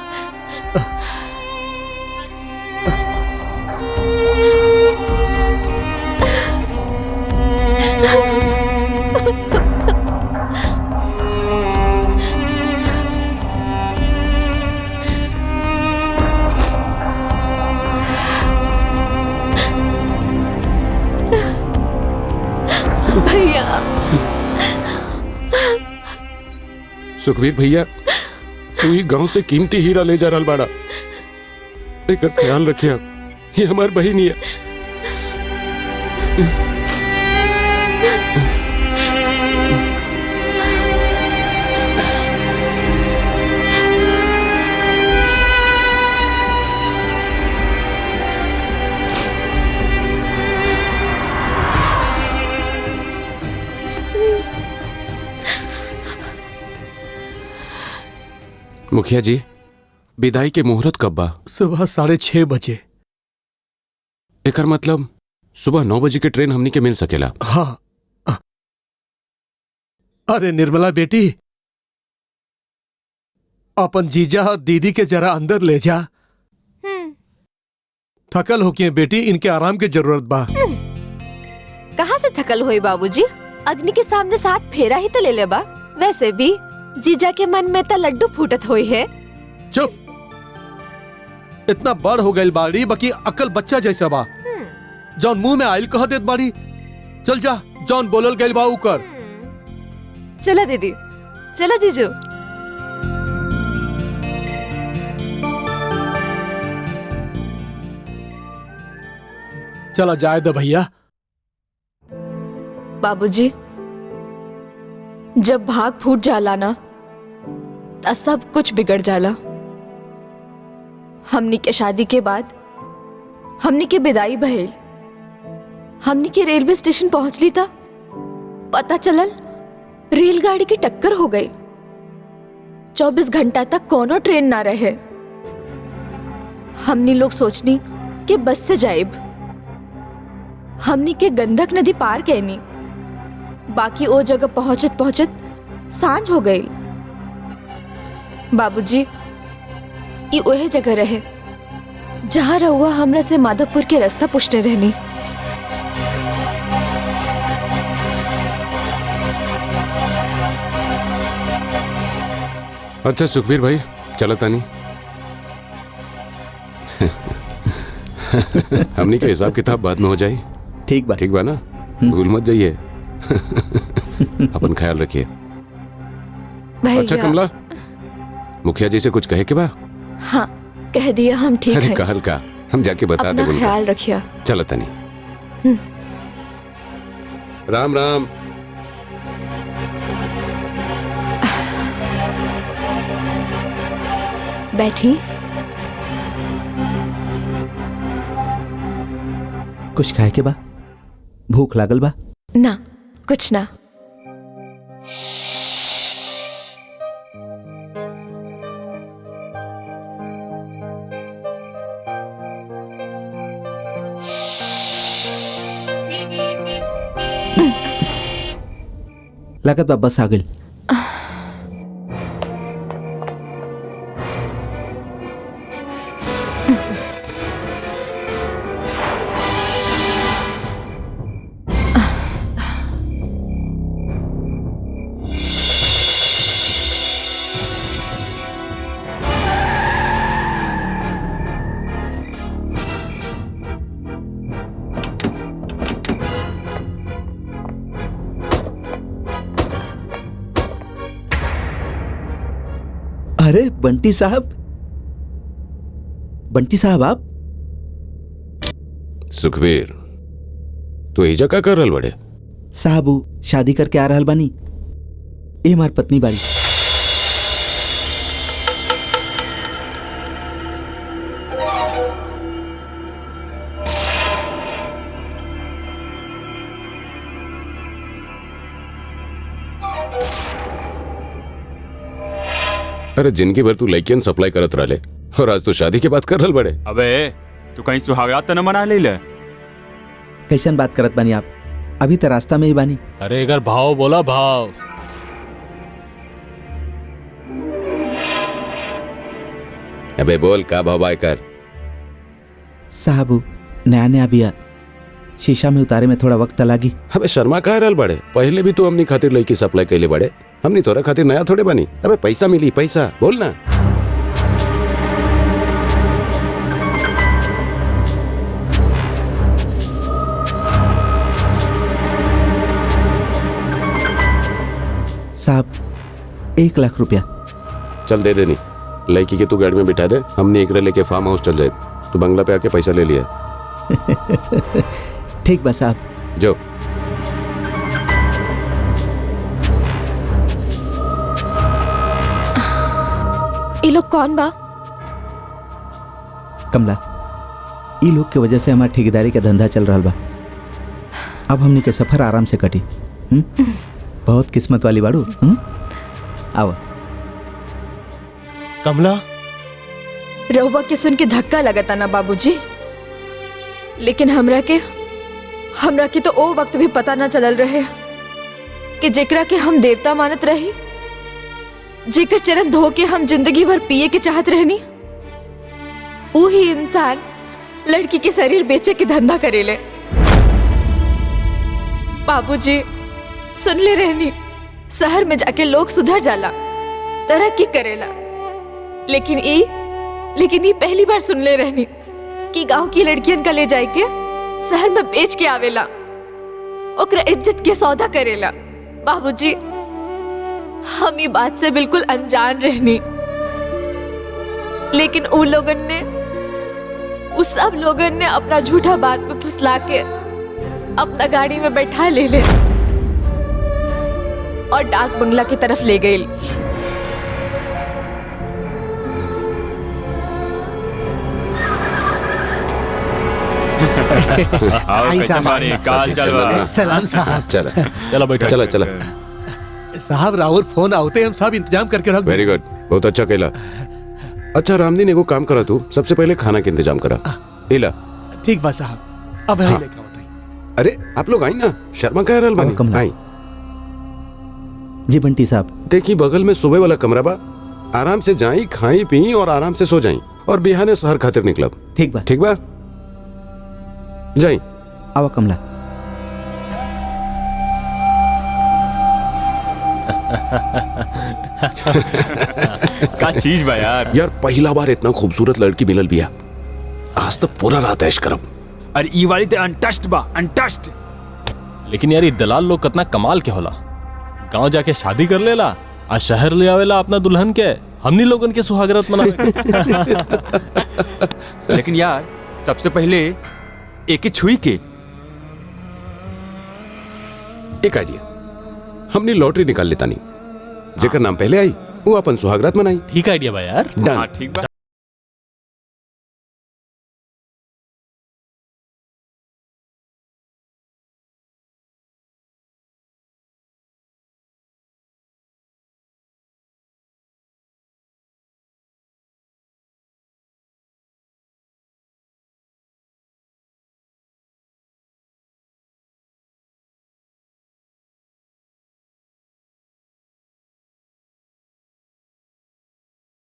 भैया, सुखबीर भैया, तू ही गांव से कीमती हीरा ले जा रहल बाड़ा। एकर ख्याल रखिया, ये हमार बहिन है। मुखिया जी, विदाई के मुहूर्त कब बा? सुबह 6:30 बजे। एकर मतलब सुबह 9 बजे की ट्रेन हमनी के मिल सकेला। हाँ। अरे निर्मला बेटी, अपन जीजा और दीदी के जरा अंदर ले जा। थकल हो के बेटी, इनके आराम की जरूरत बा। कहाँ से थकल हुई बाबूजी? अग्नि के सामने 7 फेरा ही तो ले ले बा। वैसे भी जीजा के मन में तो लड्डू फूटत हुई है। चुप, इतना बड़ हो गई बाड़ी, बाकी अकल बच्चा जैसा बा। जौन मुंह में आइल कह देत बाड़ी। चल जा, जौन बोलल गइल बा उ कर। चला दीदी, चला जीजू। चला जाए दो भैया। बाबूजी, जब भाग फूट जाला ना, तो सब कुछ बिगड़ जाला। हमनी के शादी के बाद हमनी के विदाई भइल, हमनी के रेलवे स्टेशन पहुंचली था, पता चलल रेलगाड़ी की टक्कर हो गई। 24 घंटा तक कोनो ट्रेन ना रहे। हमनी लोग सोचनी कि बस से जाइब। हमनी के गंडक नदी पार कैनी, बाकी ओ जगह पहुंचत पहुंचत सांझ हो गई। बाबूजी, ये वह जगह रहे जहाँ रहुआ हमरा से माधवपुर के रास्ता पूछने रहनी। अच्छा सुखबीर भाई, चलो तानी। हमनी के हिसाब किताब बाद में हो जाए। ठीक बा। ठीक बा ना? भूल मत जाइए। अपन ख्याल रखिए। भैया, अच्छा कमला, मुखिया जी से कुछ कहे के बा? हाँ, कह दिया हम ठीक अरे है। कहल का, हम जाके बता अपना दे। ख्याल रखिए। चलो तनी। राम राम। बैठी। कुछ खाए के बा? भूख लागल बा? ना, कुछ ना। लागत बा बस आ गइल। अरे बंटी साहब, बंटी साहब आप? सुखबीर, तू एजा का कर रहल बड़े? साहब शादी करके आ रहल बानी। ए हमार पत्नी बाड़ी। अरे जिंदगी भर तू लड़कियन सप्लाई करत रहले और आज तो शादी के बात कर रहल बड़े। अबे तू कहीं सुहागरात तो न मना ले? कैसन बात करत बानी आप? अभी तो रास्ता में ही बानी। अरे अगर भाव बोला भाव। अबे बोल का भाव बाय कर। साहब नया नया बिया, शीशा में उतारे में थोड़ा वक्त लागी। अबे शर्मा कह रहल बड़े? पहले भी तू हमनी खातिर लड़की सप्लाई कैले बड़े, हमनी तोरा खातिर नया थोड़े बनी। अबे पैसा मिली, पैसा बोल ना। साहब 1 लाख रुपया। चल दे देनी। लड़की के तू गाड़ी में बिठा दे, हमने एक लेके फार्म हाउस चल जाए। तू बंगला पे आके पैसा ले लिया। ठीक बा साहब। जो ये लोग कौन बा? कमला, ई लोग के वजह से हमार ठेकेदारी का धंधा चल रहा बा। अब हमनी के सफर आराम से कटी। बहुत किस्मत वाली बाड़ू। आओ। कमला, रहुआ के सुन के धक्का लगता ना बाबूजी, लेकिन हमरा के तो ओ वक्त भी पता ना चलल रहे कि जेकरा के हम देवता मानत रही, जेकर चरण धो के हम जिंदगी भर पिए के चाहत रहनी, वही इंसान लड़की के शरीर बेचे के धंधा करेले। बाबूजी सुन ले रहनी, शहर में जाके लोग सुधर जाला, तरक्की करेला, लेकिन ये पहली बार सुन ले रहनी कि गांव की लड़कियन का ले जाए के शहर में बेच के आवेला, ओकरा इज्जत के सौदा करेला। बाबूजी हम ये बात से बिल्कुल अनजान रहनी, लेकिन उस सब लोगन ने अपना झूठा बात में फुसला के अपना गाड़ी में बैठा ले और डाक बंगला की तरफ ले गई। सलाम साहब। चला चलो बैठो। चला चला। साहब राहुल फोन आते हम सब इंतजाम करके रख। वेरी गुड, बहुत अच्छा कहला। अच्छा रामदीन, एगो काम करा, तू सबसे पहले खाना के इंतजाम करा। इला ठीक बा साहब, अब हाँ। लेकर बताइए। अरे आप लोग आई ना, शर्मा कह रहल बानी। आई जी बंटी साहब। देखी बगल में सुबह वाला कमरा बा, आराम से जाई, खाई पी और आराम से सो जाई, और बिहाने शहर खातिर निकलब। ठीक बा। ठीक बा, जाई। आओ कमला। का चीज बा यार। यार पहला बार इतना खूबसूरत लड़की मिलल बिया, आज तक पूरा रात ऐश करब। अरे ई वाली तो अनटच्ड बा, अनटच्ड। लेकिन यार ये दलाल लोग कितना कमाल के होला, गांव जाके शादी कर लेला, आज शहर ले आवेला अपना दुल्हन के। हमनी लोगन के सुहागरात मनावे। लेकिन यार सबसे पहले एक ही छुई के एक आइडिया, हमने लॉटरी निकाल लेता नहीं, जेकर नाम पहले आई वो अपन सुहागरात मनाई। ठीक आइडिया बा यार। डन। हाँ ठीक बा।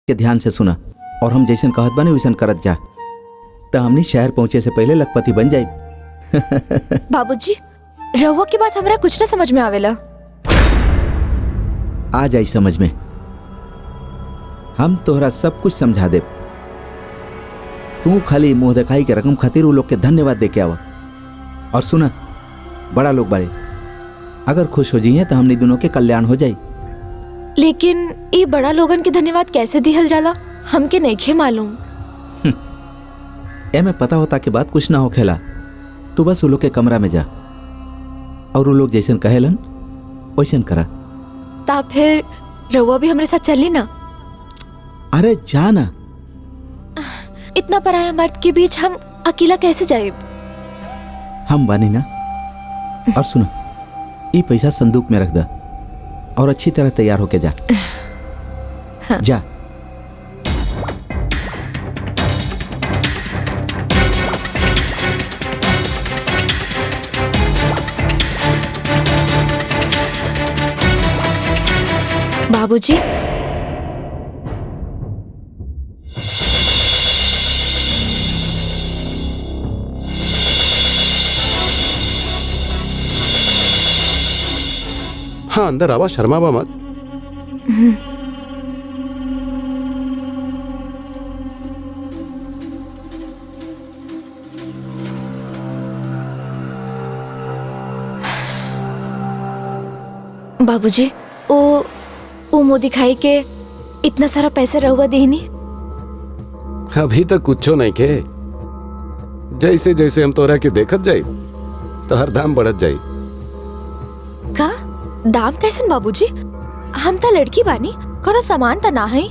के ध्यान से सुना और हम जैसन कहत बानी वैसन करत जा, तो हमनी शहर पहुंचे से पहले लखपति बन जाए। बाबूजी, रहुआ की बात हमरा कुछ ना समझ में आवेला। आ जाई समझ में, हम तोहरा सब कुछ समझा दे। तू खाली मुंह दिखाई के रकम खातिर उ लोग के धन्यवाद दे के आवा। और सुना, बड़ा लोग बड़े अगर खुश हो जाइए तो हमनी दोनों के कल्याण हो जाई। लेकिन ये बड़ा लोगन के धन्यवाद कैसे दिहल जाला, हमके नइखे मालूम। एमे पता होता के बात कुछ ना हो खेला। तू बस उ लोग के कमरा में जा और उ लोग जैसन कहेलन वैसन करा। ता फिर रहुआ भी हमरे साथ चली ना। अरे जा ना। इतना पराया मर्द के बीच हम अकेला कैसे जाए? हम बानी ना। और सुना, ये पैसा संदूक में रख दा और अच्छी तरह तैयार होके जा। हाँ। जा। बाबूजी, हाँ अंदर आवा, शर्मावा मत। बाबूजी, ओ मुंह दिखाई के इतना सारा पैसा रहुआ देनी। अभी तक कुछो नहीं के, जैसे जैसे हम तोरा के देखत जाई तो हर दाम बढ़त जाई। का दाम कैसन बाबूजी? हम तो लड़की बानी, कोनो सामान तो ना है।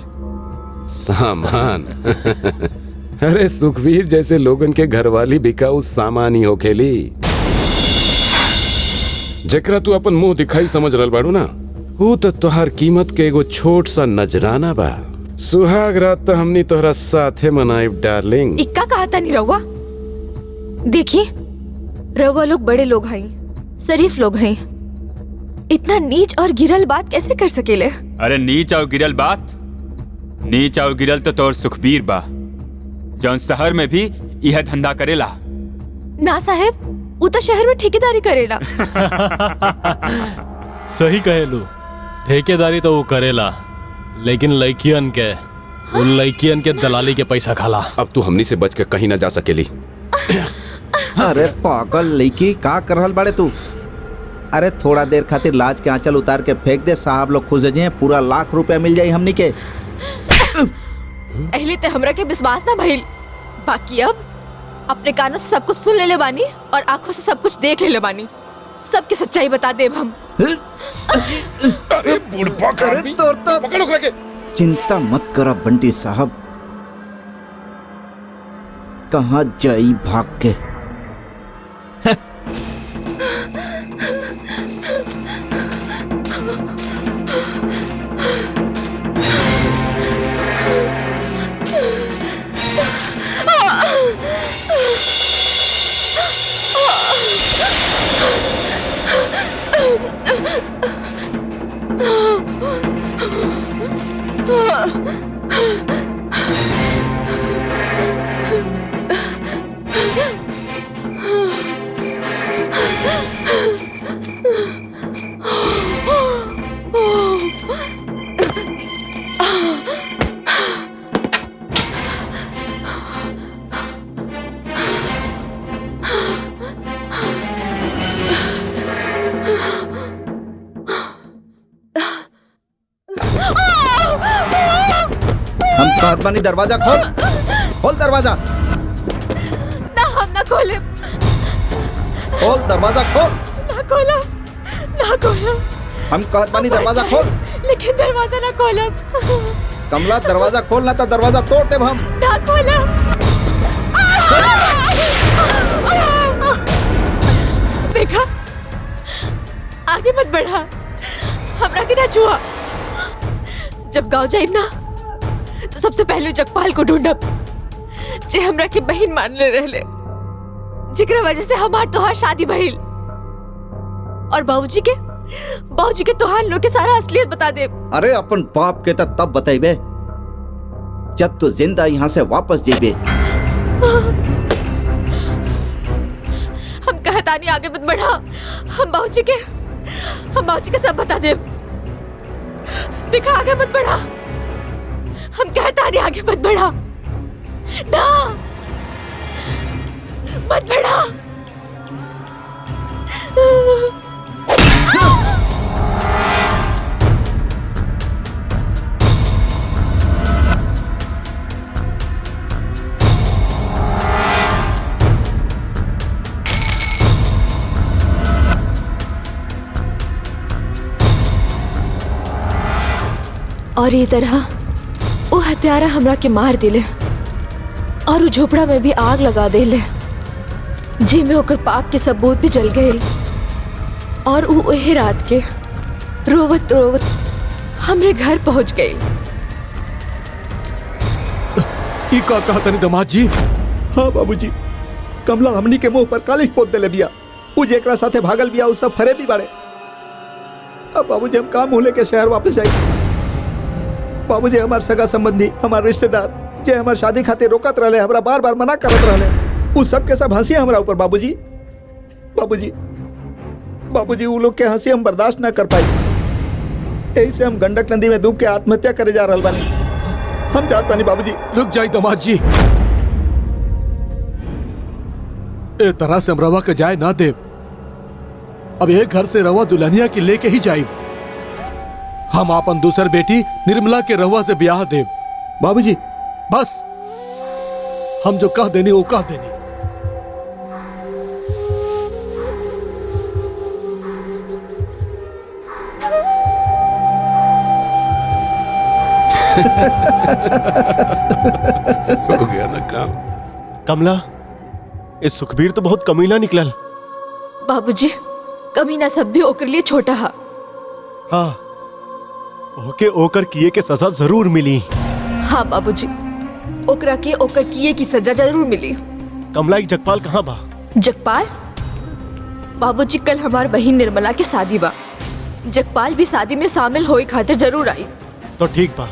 सामान? अरे सुखवीर जैसे लोगन के घरवाली बिकाऊ सामान ही होखेली। जेकरा तू अपन मुंह दिखाई समझ रहल बाड़ू ना, वो तो तोहार कीमत के एगो छोट सा नजराना बा। सुहाग रात तो हमनी तोहरा साथे मनाइब डार्लिंग। इक्का कहता नहीं रहुआ। देखिए, रहुआ लोग बड़े लोग हैं, शरीफ लोग हैं। इतना नीच और गिरल बात कैसे कर सकेले? अरे नीच और गिरल बात? नीच और गिरल तो तोर सुखबीर बा, जौन शहर में भी यह धंधा करेला। ना साहेब, वो तो शहर में ठेकेदारी करेला। सही कहेलू, ठेकेदारी तो वो करेला, लेकिन लड़कियन के, उन लड़कियन के दलाली के पैसा खाला। अब तू हमनी से बच के कहीं ना जा सकेली। अरे पागल लड़की, का कर रहल बाड़े तू? अरे थोड़ा देर खातिर लाज के आंचल उतार के फेंक दे, साहब लोग खुश जाए, पूरा ₹1,00,000 मिल जाई हमनी के। पहले तो हमरा के विश्वास ना भइल, बाकी अब अपने कानों से सब कुछ सुन ले बानी और आंखों से सब कुछ देख ले बानी। सबकी सच्चाई बता देब हम। अरे बुढ़पा का आदमी, पकड़ो ओकरा के। चिंता मत करा बंटी साहब, कहाँ जाई भाग के। हम कहत बानी दरवाजा खोल, खोल दरवाजा, ना हम ना खोले, खोल दरवाजा खोल, ना खोला, ना खोला। हम कहत बानी दरवाजा खोल। लेकिन दरवाजा ना खोला। कमला दरवाजा खोल ना तो दरवाजा तोड़ देब हम। ना खोला। देखा, आगे मत बढ़ा, हमरा के ना छुआ। जब गाँव जाइब ना तो सबसे पहले जगपाल को ढूंढब, जे हमरा के बहन मान ले रहले, जिकरा वजह से हमार तोहार शादी भइल। और बाबूजी के तोहार लोग के सारा असलियत बता दे। अरे अपन बाप के तब बतेबे जब तू जिंदा यहाँ से वापस जेबे। हम कहता नहीं आगे मत बढ़ा, हम बाबूजी के सब बता दे। देखा, आगे मत बढ़ा, हम कहता नहीं आगे मत बढ़ा, ना मत बढ़ा। और ये तरह वो हत्यारा हमरा के मार दिले और वो झोपड़ा में भी आग लगा देले, जी में होकर पाप के सबूत भी जल गए। और वो वही रात के रोवत रोवत हमरे घर पहुंच गई। ई का कहता नहीं दामाद जी? हाँ बाबूजी, कमला हमनी के मुंह पर कालिश पोत देले बिया। उ जेकरा साथे भागल बिया उ सब फरे भी बाड़े। अब बाबूजी हम काम मुँह के शहर वापस जाई। बाबूजी हमार सगा संबंधी, हमार रिश्तेदार जे हमार शादी खातिर रोकत रहले, हमरा बार बार मना करत रहले, उ सब के सब हंसी हमरा ऊपर। बाबूजी बाबूजी बाबूजी उ लोग के हंसी हम बर्दाश्त ना कर पाई। यही से हम गंडक नदी में डूब के आत्महत्या करे जा रहल बानी। हम जात बानी बाबूजी। रुक जाई दामाद जी, ए तरह से हम रवा के जाए ना देव। अब एक घर से रवा दुल्हनिया के लेके ही जाई। हम अपन दूसर बेटी निर्मला के रवा से ब्याह देव। बाबूजी बस हम जो कह देनी वो कह देनी। हो गया ना काम। कमला, इस सुखबीर तो बहुत कमीना निकलल। बाबूजी, कमीना शब्द ओकर लिए छोटा हा। हाँ, ओके ओकर किए के सजा जरूर मिली। हाँ बाबूजी, ओकरा के ओकर किए की सजा जरूर मिली। कमला की जगपाल कहाँ बा? जगपाल? बाबूजी, कल हमार बहन निर्मला की शादी बा। जगपाल भी शादी में शामिल होए खातिर जरूर आई। तो ठीक बा,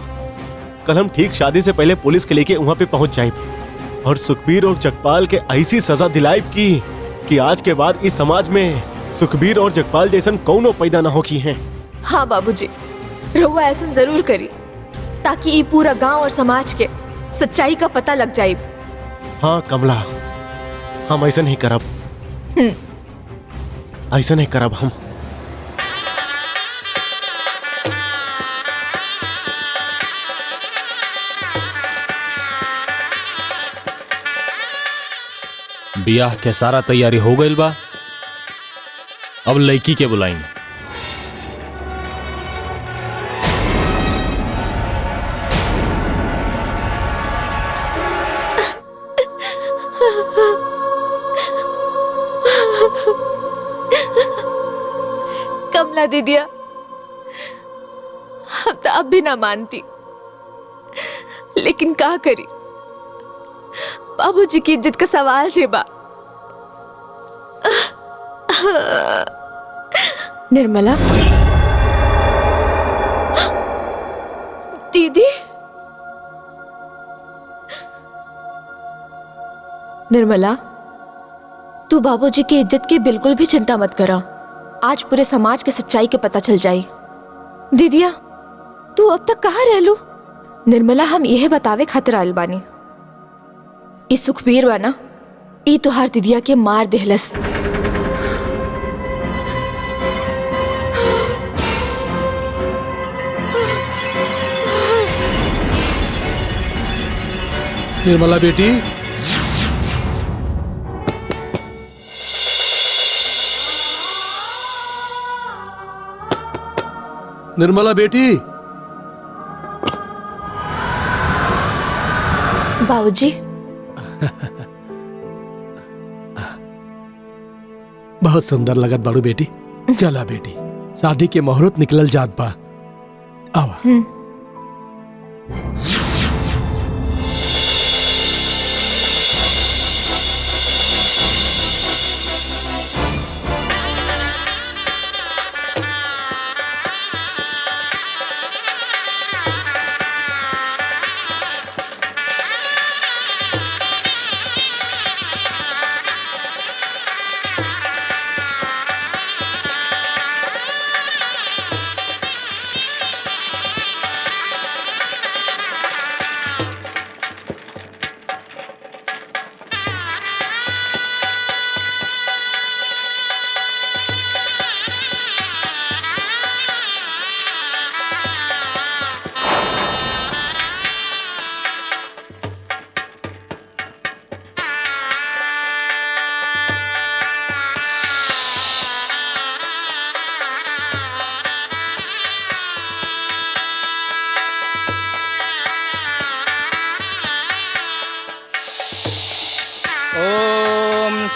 कल हम ठीक शादी से पहले पुलिस के लेके वहाँ पे पहुँच जाए और सुखबीर और जगपाल के ऐसी सजा दिलाइब की कि आज के बाद इस समाज में सुखबीर और जगपाल जैसन कौनो पैदा न होकी हैं। हाँ बाबूजी, रहुआ ऐसा जरूर करी ताकि ये पूरा गांव और समाज के सच्चाई का पता लग जाए। हाँ कमला, हम ऐसा नहीं करब, ऐसा नहीं करब हम। बियाह के सारा तैयारी हो गई बा, अब लड़की के बुलाएंगे। कमला दीदिया, हम तो अब भी ना मानती, लेकिन क्या करी, बाबूजी की इज्जत का सवाल रे बा। निर्मला दीदी, निर्मला तू बाबूजी की इज्जत की बिल्कुल भी चिंता मत करा। आज पूरे समाज के सच्चाई के पता चल जाई। दीदिया, तू अब तक कहाँ रह लू? निर्मला, हम यह बतावे खातिर आयल बानी, ई सुखबीर बा ना, ई तुहार दीदिया के मार देहलस। निर्मला बेटी, निर्मला बेटी। बाबूजी, बहुत सुंदर लगत बाड़ू बेटी। चला बेटी, शादी के मुहूर्त निकलल जात बा। आवा।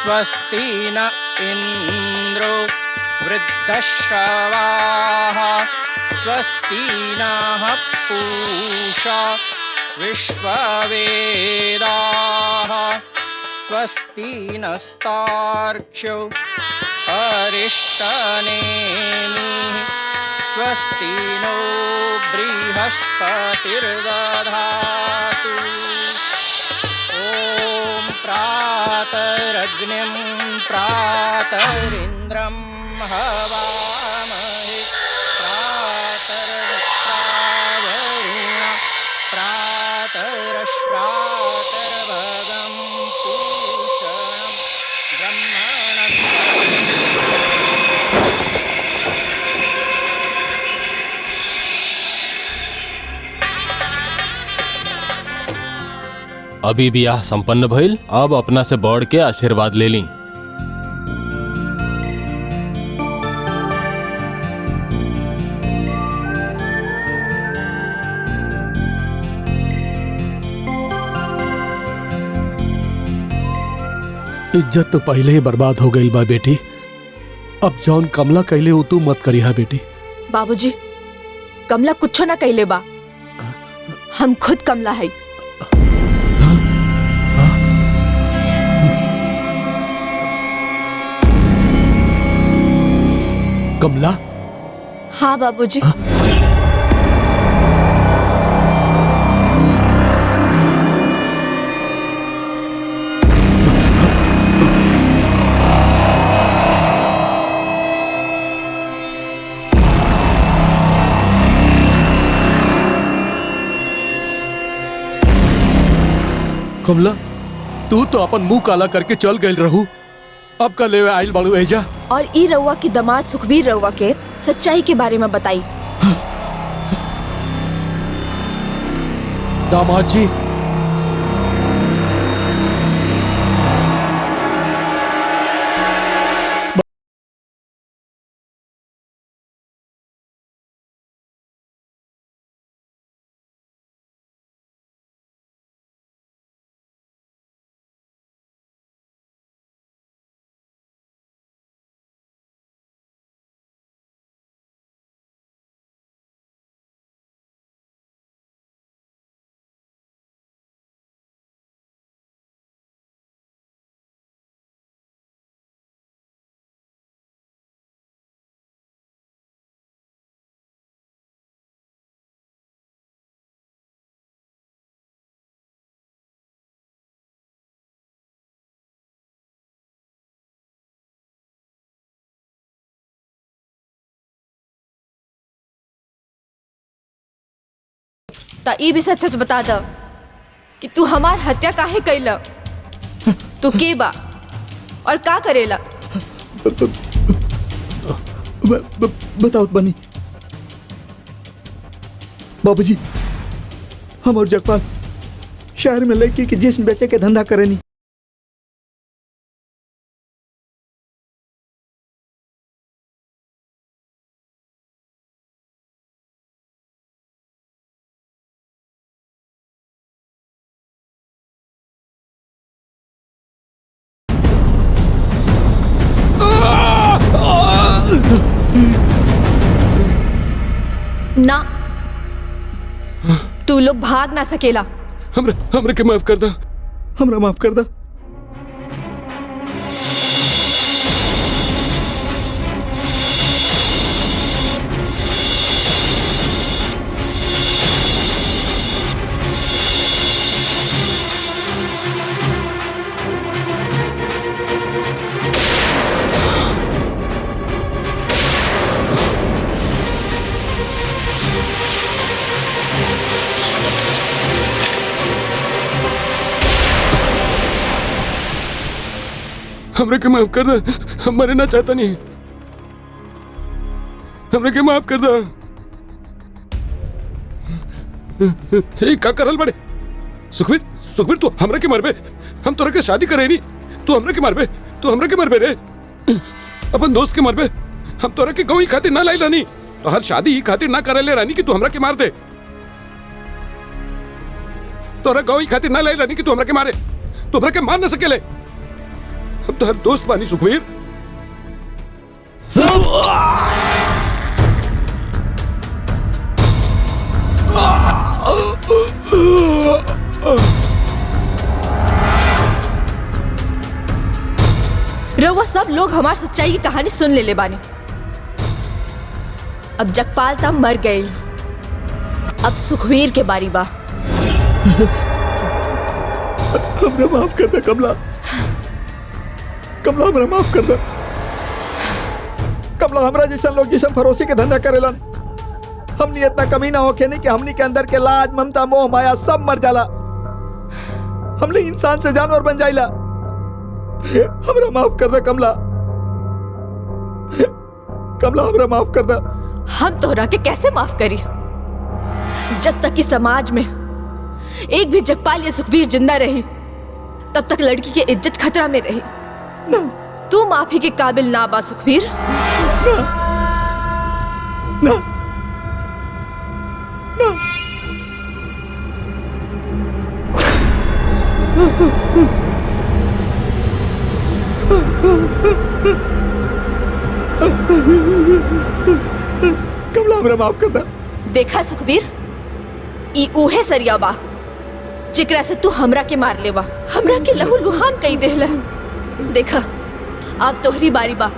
स्वस्ति न इन्द्रो वृद्धश्रवाः स्वस्ति नः पूषा विश्ववेदाः स्वस्ति नस्तार्क्ष्यो अरिष्टनेमिः स्वस्ति नो बृहस्पतिर्दधातु ॐ प्रातरग्निं प्रातरिन्द्रं हवामहे प्रातर्विश्रावरुण प्रातरश्रातर्भगं पूषणं ब्रह्मणः अभी ब्याह संपन्न भइल, अब अपना से बढ़ के आशीर्वाद ले ली। इज्जत तो पहले ही बर्बाद हो गई बा बेटी। अब जौन कमला कैले हो तू मत करिहा बेटी। बाबूजी, कमला कुछो ना कैले बा, हम खुद कमला है। कमला? हाँ बाबूजी। कमला, तू तो अपन मुंह काला करके चल गई रहू, अब का लेवे आइल बाड़ू एजा? और ई रउआ की दामाद सुखबीर रउआ के सच्चाई के बारे में बताई। दामाद जी, ता ई भी सच सच बता द कि तू हमार हत्या काहे कैला, तू के बा और का करेला? बताओ बनी। बाबूजी, हम और जगपाल शहर में लड़की की जिस्म बेचे के धंधा करेनी। ना, तू लोग भाग ना सकेला। हमरा के माफ कर दा। हमरा माफ कर दा। हमरा के माफ कर दा। हम मरना चाहता नहीं। हमरा के माफ कर दा। हे का करल बड़े? सुखबीर तू हमरा के मारबे? हम तोरा के शादी करे नहीं, तू हमरा के मारबे? तू हमरा के मारबे रे? अपन दोस्त के मारबे? हम तोरा के गौई खातिर ना लाई रानी, तो हर शादी ही खातिर ना करे ले रानी कि तू हमरा के मार दे। तोरा गौई खातिर ना लाई रानी कि तू हमरा के मारे, तू हमरा के मार ना सकेले। हम तो हर दोस्त बानी सुखबीर। रउआ सब लोग हमार सच्चाई की कहानी सुन ले बानी। अब जगपाल तब मर गई, अब सुखवीर के बारी बा। हमरा माफ कर दे कमला। कमला हमरा माफ कर दे। कमला, हमरा जैसा लोग जिसम फरोसी के धंधा करेलन, हमनी इतना कमी ना होके नहीं कि हमनी के अंदर के लाज ममता मोह माया सब मर जाला। हमने इंसान से जानवर बन जाइला। हमरा माफ कर दे कमला। कमला, हमरा माफ कर दे। हम तोहरा के कैसे माफ करी? जब तक कि समाज में एक भी जगपाल या सुखबीर जिंदा रही, तब तक लड़की की इज्जत खतरा में रही। तू माफी के काबिल ना बा सुखबीर। ना, ना। कमला, हमरा माफ कर दे। देखा सुखबीर, ई उहे सरिया बा जेकरा से तू हमरा के मार लेवा, हमरा के लहू लुहान कई देहला। देखा, अब तोहरी बारी बा।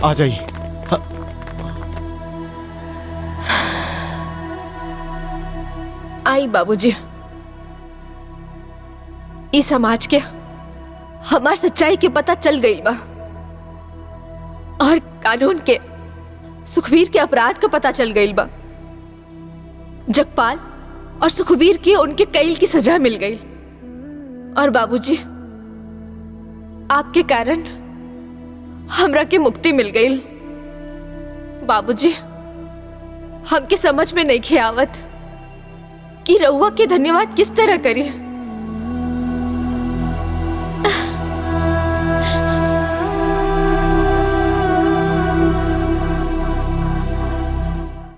आ जाइए। आई बाबूजी, इस समाज के हमार सच्चाई के पता चल गई बा, और कानून के सुखबीर के अपराध का पता चल गई बा। जगपाल और सुखबीर के उनके कैल की सजा मिल गई। और बाबूजी, आपके कारण हमरा के मुक्ति मिल गई। बाबूजी, हमके समझ में नहीं खे आवत कि रउआ के धन्यवाद किस तरह करी।